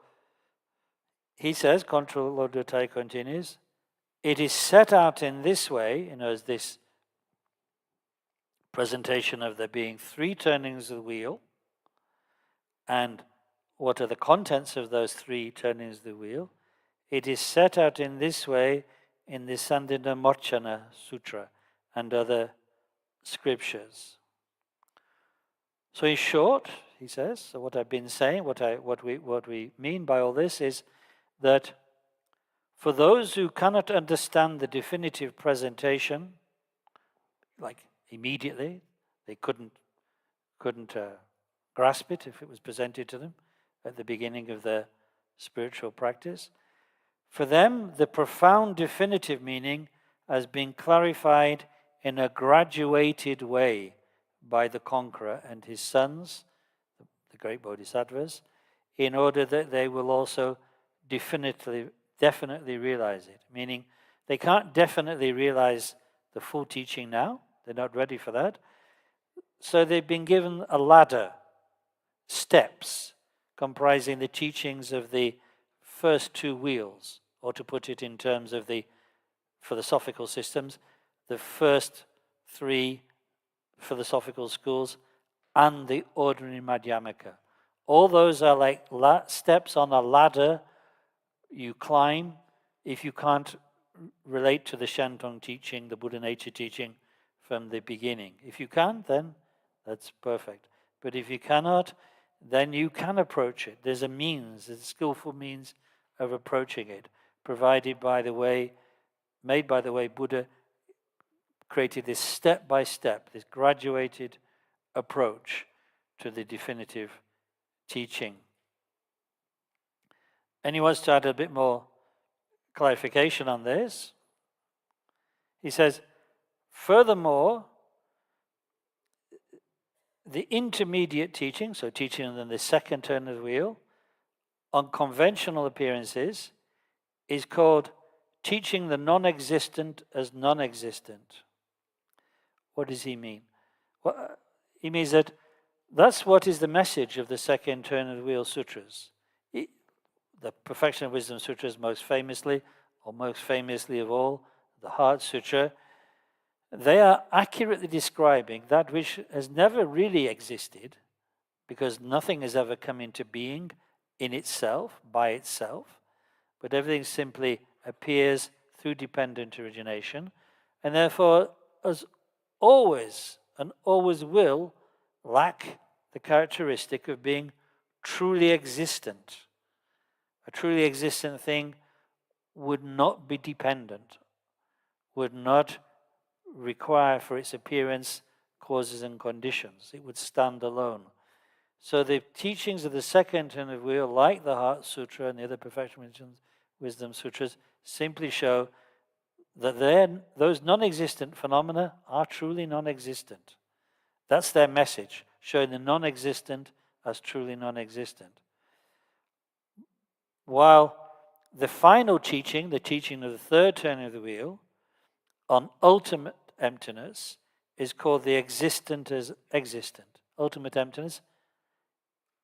he says, Contra Lodro Thai continues, it is set out in this way, as this presentation of there being three turnings of the wheel, and what are the contents of those three turnings of the wheel. It is set out in this way in the Sandina Mochana Sutra and other scriptures. So in short, he says, so what I've been saying, what we mean by all this is that for those who cannot understand the definitive presentation, like immediately, they couldn't grasp it if it was presented to them at the beginning of their spiritual practice. For them, the profound definitive meaning has been clarified in a graduated way by the conqueror and his sons, the great bodhisattvas, in order that they will also definitely realize it. Meaning, they can't definitely realize the full teaching now. They're not ready for that. So they've been given a ladder, steps, comprising the teachings of the first two wheels, or to put it in terms of the philosophical systems, the first three philosophical schools and the ordinary Madhyamaka. All those are like steps on a ladder you climb if you can't relate to the Shentong teaching, the Buddha nature teaching from the beginning. If you can, then that's perfect. But if you cannot, then you can approach it. There's a skillful means of approaching it, made by the way Buddha created this step-by-step, this graduated approach to the definitive teaching. And he wants to add a bit more clarification on this. He says, furthermore, the intermediate teaching, so teaching on the second turn of the wheel, on conventional appearances, is called teaching the non-existent as non-existent. What does he mean? Well, he means that that's what is the message of the second turn of the wheel sutras. The Perfection of Wisdom Sutras most famously, or most famously of all, the Heart Sutra, they are accurately describing that which has never really existed, because nothing has ever come into being in itself, by itself, but everything simply appears through dependent origination, and therefore as always and always will lack the characteristic of being truly existent. A truly existent thing would not be dependent, would not require for its appearance causes and conditions. It would stand alone. So the teachings of the second turn of the wheel, like the Heart Sutra and the other Perfection of Wisdom Sutras, simply show that those non-existent phenomena are truly non-existent. That's their message, showing the non-existent as truly non-existent. While the final teaching, the teaching of the third turn of the wheel, on ultimate emptiness, is called the existent as existent. Ultimate emptiness.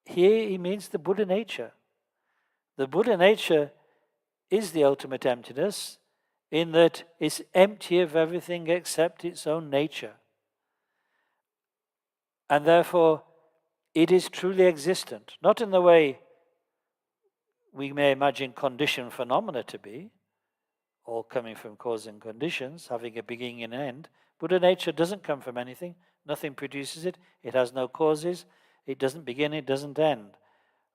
Here he means the Buddha nature. The Buddha nature is the ultimate emptiness, in that it's empty of everything except its own nature. And therefore, it is truly existent, not in the way we may imagine conditioned phenomena to be, all coming from cause and conditions, having a beginning and end. Buddha nature doesn't come from anything. Nothing produces it. It has no causes. It doesn't begin, it doesn't end.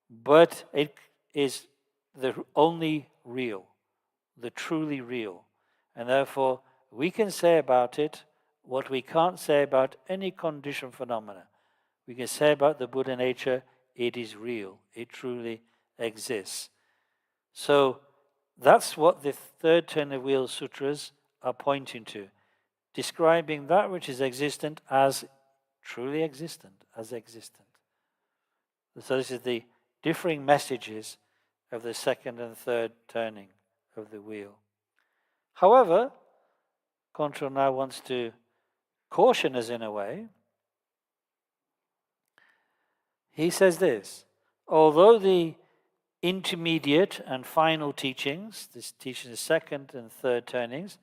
But it is the only real, the truly real. And therefore, we can say about it what we can't say about any conditioned phenomena. We can say about the Buddha nature, it is real. It truly exists. So that's what the third turn of wheel sutras are pointing to, describing that which is existent as truly existent, as existent. So this is the differing messages of the second and third turning of the wheel. However, Control now wants to caution us in a way. He says this: although the intermediate and final teachings, this teaching the second and third turnings,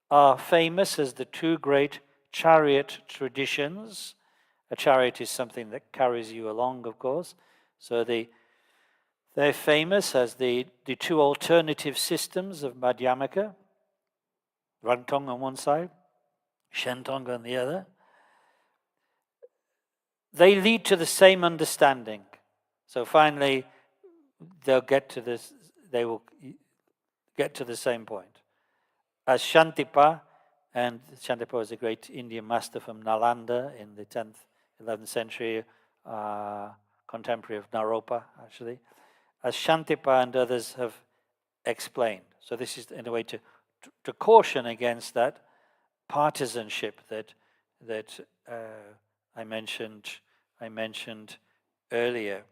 are famous as the two great chariot traditions. A chariot is something that carries you along, of course. So they're famous as the two alternative systems of Madhyamaka, Rangtong on one side, Shentong on the other. They lead to the same understanding. So finally, they will get to the same point. As Shantipa, and Shantipa was a great Indian master from Nalanda in the 10th, 11th century, contemporary of Naropa, actually, as Shantipa and others have explained. So this is in a way to caution against that partisanship that I mentioned earlier.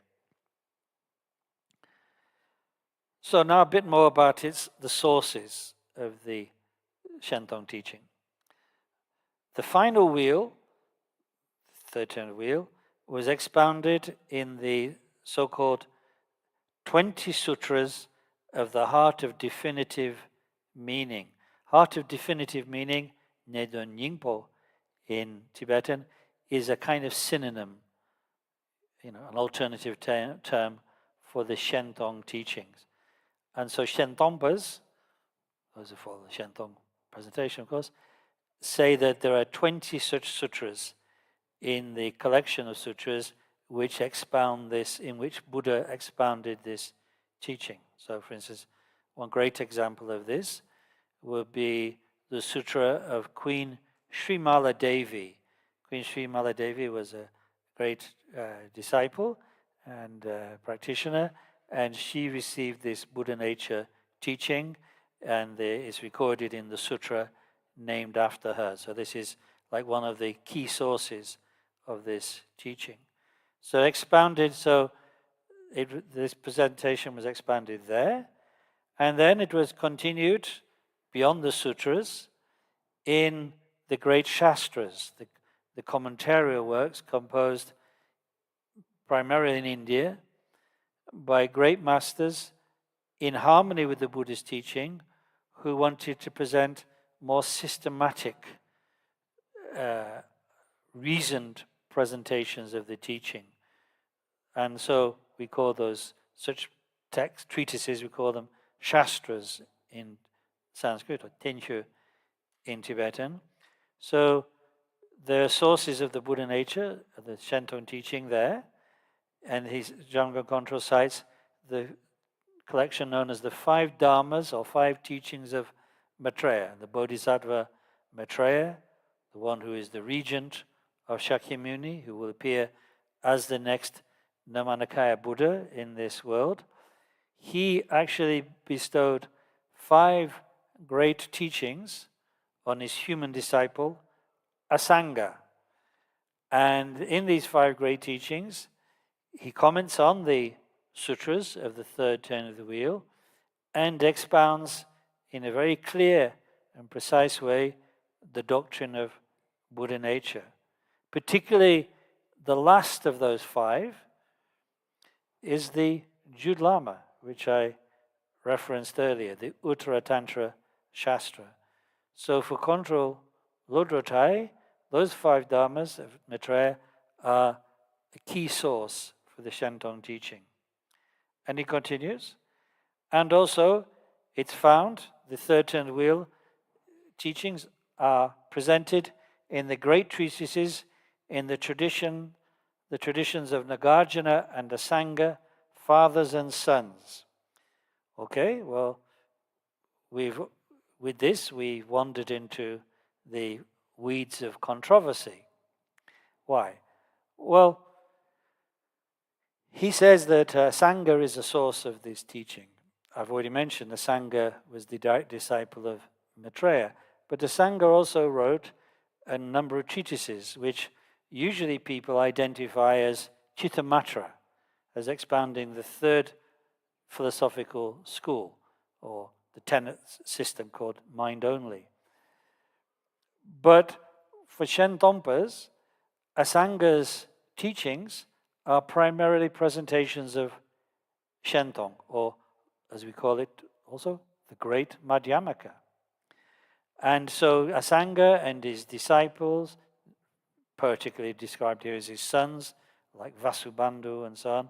So now a bit more about the sources of the Shentong teaching. The final wheel, third turn of wheel, was expounded in the so-called 20 sutras of the Heart of Definitive Meaning. Heart of Definitive Meaning, Nedon Nyingpo in Tibetan, is a kind of synonym, an alternative term for the Shentong teachings. And so Shentongpas, those who follow the Shentong presentation, of course, say that there are 20 such sutras in the collection of sutras which expound this, in which Buddha expounded this teaching. So, for instance, one great example of this would be the Sutra of Queen Sri Mala Devi. Queen Sri Mala Devi was a great disciple and practitioner, and she received this Buddha nature teaching, and it's recorded in the sutra named after her. So this is like one of the key sources of this teaching. So expounded, this presentation was expanded there, and then it was continued beyond the sutras in the great Shastras, the commentarial works composed primarily in India by great masters in harmony with the Buddhist teaching, who wanted to present more systematic, reasoned presentations of the teaching. And so we call those such text treatises, we call them Shastras in Sanskrit, or Tenshu in Tibetan. So there are sources of the Buddha nature, the Shentong teaching there, and his Jamgon Control cites the collection known as the 5 Dharmas, or 5 teachings of Maitreya, the Bodhisattva Maitreya, the one who is the regent of Shakyamuni, who will appear as the next Namanikaya Buddha in this world. He actually bestowed 5 great teachings on his human disciple, Asanga. And in these 5 great teachings, he comments on the sutras of the third turn of the wheel and expounds in a very clear and precise way the doctrine of Buddha nature. Particularly the last of those 5 is the Jude Lama, which I referenced earlier, the Uttara Tantra Shastra. So for Control Lodro Thaye, those 5 Dharmas of Maitreya are a key source for the Shentong teaching. And he continues, and also it's found, the third turn wheel teachings are presented in the great treatises in the traditions of Nagarjuna and Asanga, fathers and sons. Okay, well, with this we wandered into the weeds of controversy. Why? Well, he says that Sangha is a source of this teaching. I've already mentioned the Sangha was the direct disciple of Maitreya, but the Sangha also wrote a number of treatises which usually people identify as Chittamatra, as expounding the third philosophical school, or the Tenet system called mind only. But for Shentongpas, Asanga's teachings are primarily presentations of Shentong, or as we call it also, the Great Madhyamaka. And so Asanga and his disciples, particularly described here as his sons, like Vasubandhu and so on,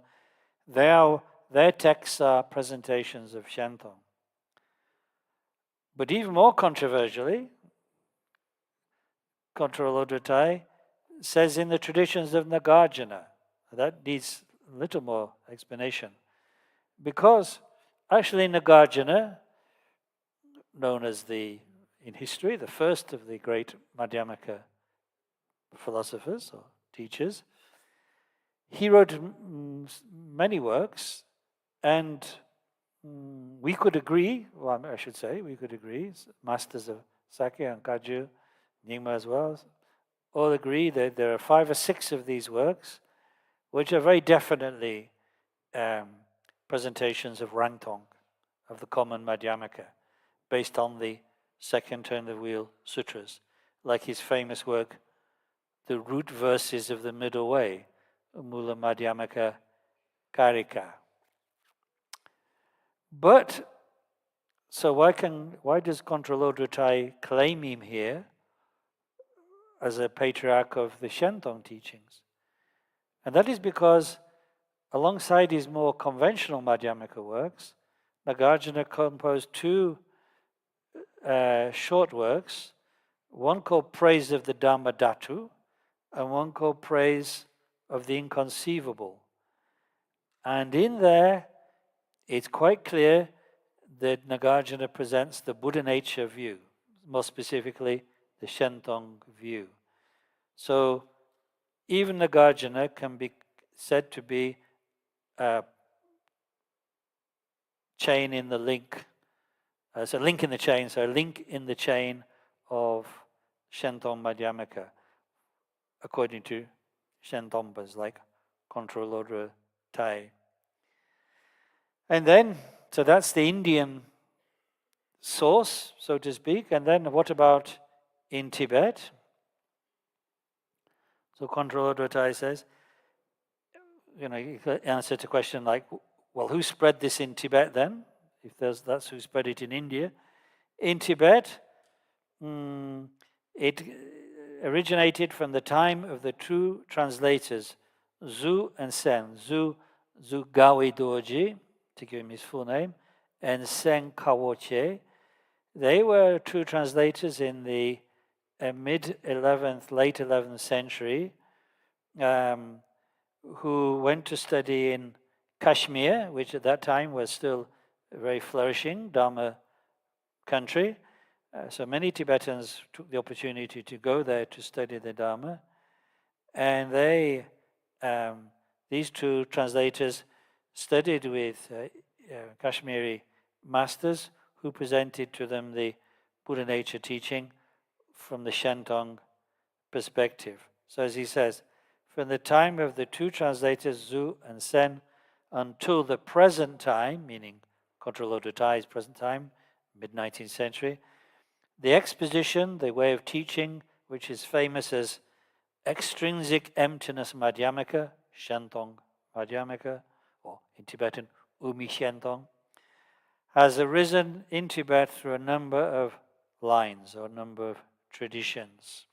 their texts are presentations of Shentong. But even more controversially, Contra Lodro Thaye says in the traditions of Nagarjuna. That needs a little more explanation. Because actually Nagarjuna, known as in history, the first of the great Madhyamaka philosophers or teachers, he wrote many works, and we could agree, masters of Sakya and Kagyu, Nyingma as well, all agree that there are 5 or 6 of these works which are very definitely presentations of Rangtong, of the common Madhyamaka, based on the second turn of the wheel sutras, like his famous work, The Root Verses of the Middle Way, Mula Madhyamaka Karika. But, so why does Contra Lodro Thaye claim him here as a patriarch of the Shentong teachings? And that is because, alongside his more conventional Madhyamaka works, Nagarjuna composed 2 short works, one called Praise of the Dhamma Dhatu, and one called Praise of the Inconceivable. And in there, it's quite clear that Nagarjuna presents the Buddha nature view, more specifically, the Shentong view. So even Nagarjuna can be said to be a chain in the link, so a link in the chain, so a link in the chain of Shentong Madhyamaka, according to Shentompas like Controlodra Thaye. And then, so that's the Indian source, so to speak. And then what about in Tibet? So Controlodra Thaye says, you could answer to a question like, well, who spread this in Tibet then? If that's who spread it in India. In Tibet, it originated from the time of the two translators, Zhu and Sen. Zhu Gawi Dorji, to give him his full name, and Sen Kawoche. They were two translators in the mid-11th, late 11th century, who went to study in Kashmir, which at that time was still a very flourishing Dharma country. So many Tibetans took the opportunity to go there to study the Dharma. And these two translators studied with Kashmiri masters who presented to them the Buddha nature teaching from the Shentong perspective. So as he says, from the time of the two translators, Zhu and Sen, until the present time, meaning Controlodra Thaye's present time, mid-19th century, the exposition, the way of teaching, which is famous as extrinsic emptiness Madhyamaka, Shentong Madhyamaka, or in Tibetan, Umi Shentong, has arisen in Tibet through a number of lines or a number of traditions.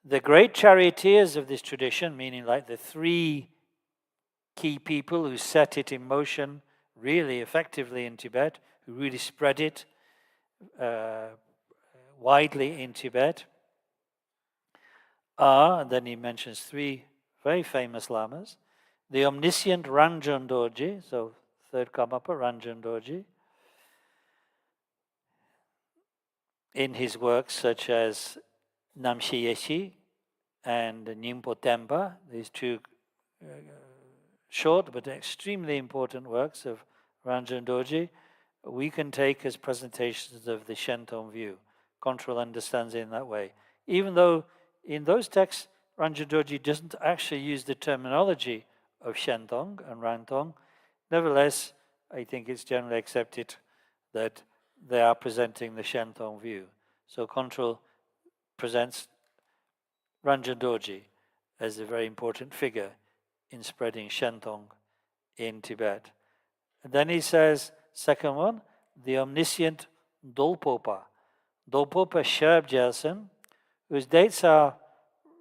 The great charioteers of this tradition, meaning like the three key people who set it in motion really effectively in Tibet, who really spread it widely in Tibet, are, and then he mentions three very famous lamas, the omniscient Ranjan Dorji, so third Karmapa, Ranjan Dorji, in his works such as Namshi Yeshi and Nyingpo Tempa, these two short but extremely important works of Ranjan Dorji, we can take as presentations of the Shentong view. Control understands it in that way. Even though in those texts, Ranjan Dorji doesn't actually use the terminology of Shentong and Rangtong, nevertheless, I think it's generally accepted that they are presenting the Shentong view. So Control presents Ranjan Dorji as a very important figure in spreading Shentong in Tibet. And then he says, second one, the omniscient Dolpopa. Dolpopa Sherb Jelsen, whose dates are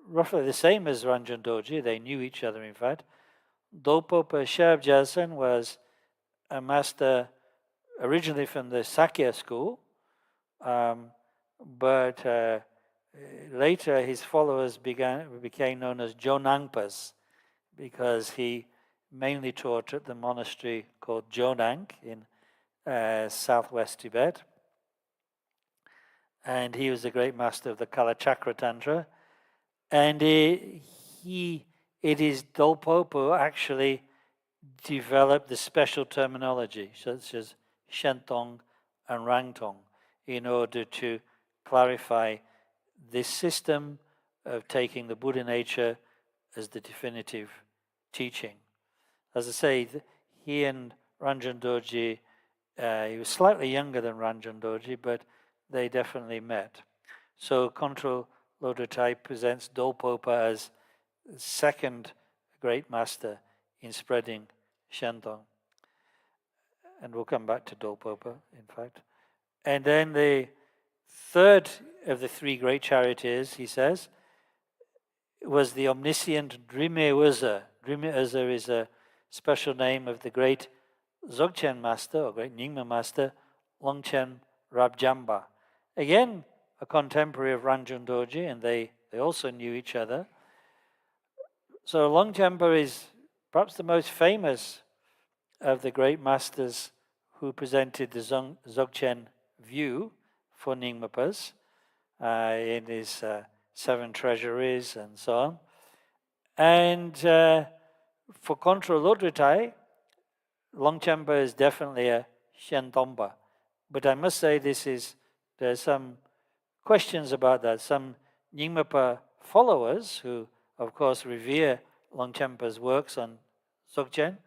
roughly the same as Ranjan Dorji. They knew each other, in fact. Dolpopa Sherb Jelsen was a master originally from the Sakya school, but later his followers became known as Jonangpas because he mainly taught at the monastery called Jonang in southwest Tibet. And he was a great master of the Kalachakra Tantra. And it is Dolpopa who actually developed the special terminology, such as Shentong and Rangtong, in order to clarify this system of taking the Buddha nature as the definitive teaching. As I say, he and Ranjan Dorji, he was slightly younger than Ranjan Dorji, but they definitely met. So Controlodra Thaye presents Dolpopa as the second great master in spreading Shentong. And we'll come back to Dolpopa, in fact. And then the third of the three great charioteers, he says, was the omniscient Drime Uza. Drime Uza is a special name of the great Dzogchen master, or great Nyingma master, Longchen Rabjamba. Again, a contemporary of Ranjan Dorji, and they also knew each other. So Longchenpa is perhaps the most famous of the great masters who presented the Dzogchen view for Nyingmapas. in his seven treasuries and so on. And for Control Lodro Thai, Longchenpa is definitely a Shentompa. But I must say there's some questions about that. Some Nyingmapa followers who, of course, revere Longchenpa's works on Dzogchen,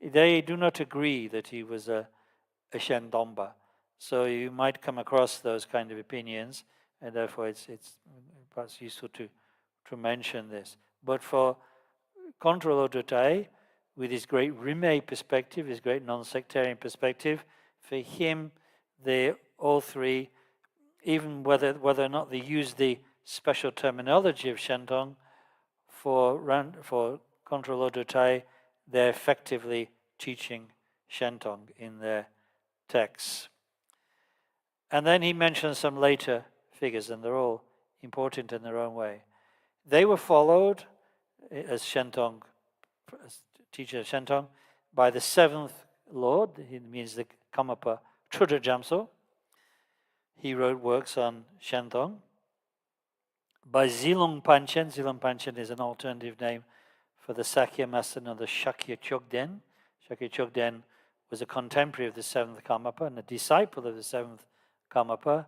they do not agree that he was a Shentompa. So you might come across those kind of opinions, and therefore it's perhaps useful to mention this. But for Control Lodro Thai, with his great Rimé perspective, his great non-sectarian perspective, for him, they all three, even whether or not they use the special terminology of Shentong, for Control Lodro Thai, they're effectively teaching Shentong in their texts. And then he mentions some later figures, and they're all important in their own way. They were followed as Shentong, as teacher of Shentong, by the seventh Lord. He means the Kamapa Trudra Jamso. He wrote works on Shentong. By Zilong Panchen. Zilong Panchen is an alternative name for the Sakya Master of the Shakya Chogden. Shakya Chogden was a contemporary of the seventh Kamapa and a disciple of the seventh Kamapa.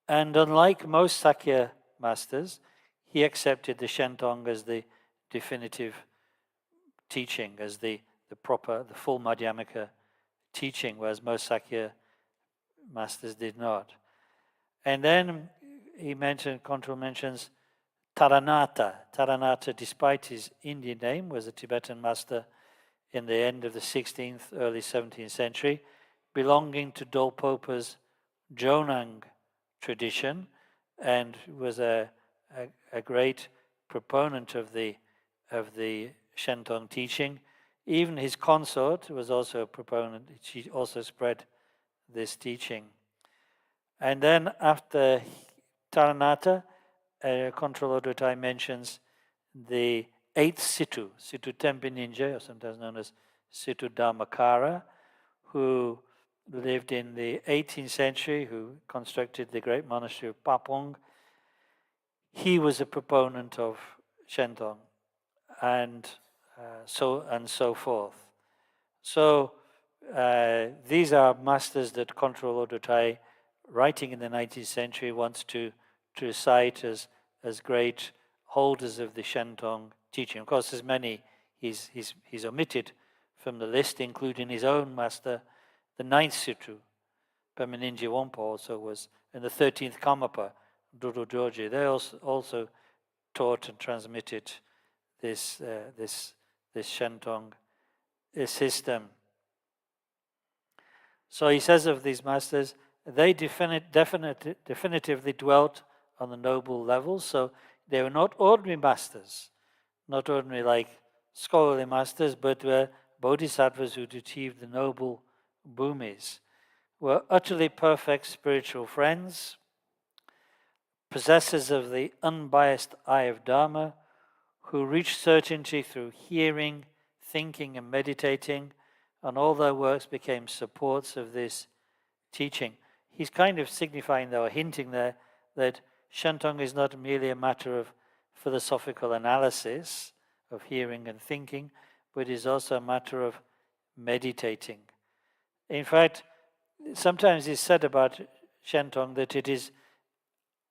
And unlike most Sakya masters, he accepted the Shentong as the definitive teaching, as the full Madhyamaka teaching, whereas most Sakya masters did not. And then Control mentions Taranatha. Taranatha, despite his Indian name, was a Tibetan master in the end of the 16th, early 17th century, belonging to Dolpopa's Jonang tradition, and was a great proponent of the Shentong teaching. Even his consort was also a proponent. She also spread this teaching. And then after Taranatha, Control Lodro Thai mentions the eighth Situ, Situ Tempe Ninja, or sometimes known as Situ Dharmakara, who lived in the 18th century, who constructed the great monastery of Papong. He was a proponent of Shentong, and so forth. So these are masters that Control Lodro Thai, writing in the 19th century, wants to cite as great holders of the Shentong teaching. Of course, there's many he's omitted from the list, including his own master, the ninth Situ, Pema Ninja Wampa, also was, and the 13th Kamapa, Dodo Dorje. They also taught and transmitted this Shentong system. So he says of these masters, they definitively dwelt on the noble levels. So they were not ordinary masters, not ordinary like scholarly masters, but were bodhisattvas who achieved the noble bhumis, were utterly perfect spiritual friends, possessors of the unbiased eye of Dharma, who reached certainty through hearing, thinking, and meditating, and all their works became supports of this teaching. He's kind of signifying, though, or hinting there, that Shentong is not merely a matter of philosophical analysis, of hearing and thinking, but is also a matter of meditating. In fact, sometimes it's said about Shentong that it is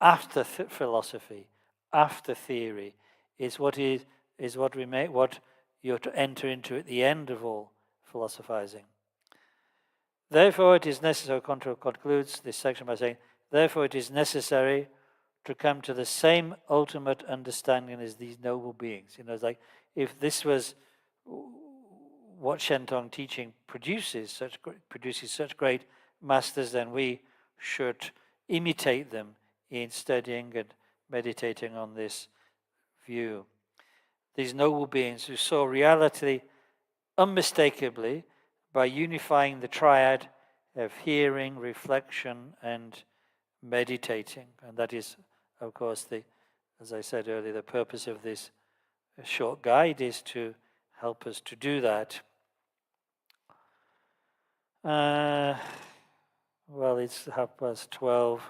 after philosophy, after theory, is what you're to enter into at the end of all philosophizing. Therefore, it is necessary, Control concludes this section by saying, therefore it is necessary to come to the same ultimate understanding as these noble beings. You know, it's like, if this was what Shentong teaching produces such great masters, then we should imitate them in studying and meditating on this view. These noble beings who saw reality unmistakably by unifying the triad of hearing, reflection, and meditating. And that is, of course, as I said earlier, the purpose of this short guide is to help us to do that. Well, it's 12:30.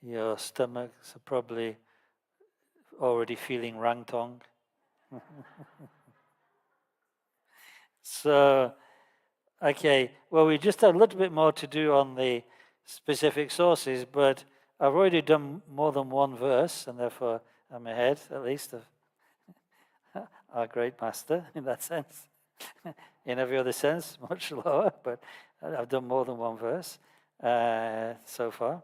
Your stomachs are probably already feeling rangtong. So, okay, well, we just have a little bit more to do on the specific sources, but I've already done more than one verse, and therefore I'm ahead, at least, of our great master in that sense. In every other sense, much lower, but I've done more than one verse so far.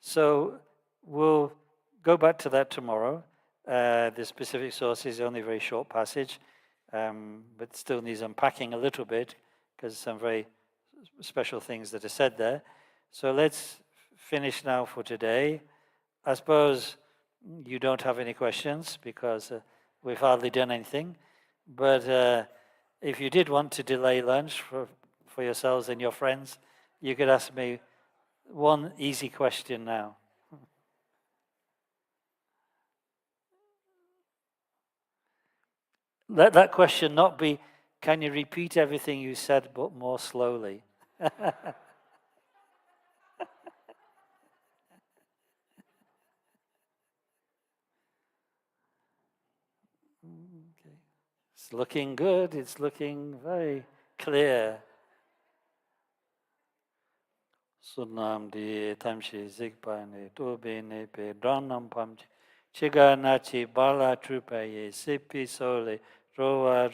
So we'll go back to that tomorrow. The specific source is only a very short passage, but still needs unpacking a little bit because some very special things that are said there. So let's finish now for today. I suppose you don't have any questions because we've hardly done anything. But if you did want to delay lunch for yourselves and your friends, you could ask me one easy question now. Let that question not be, can you repeat everything you said but more slowly? Okay. It's looking good, it's looking very clear. Sunam di tamshi zikpa ne tobe ne pe dranam pamchi chiga nachi bala trupa ye sipi sole roa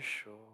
sho.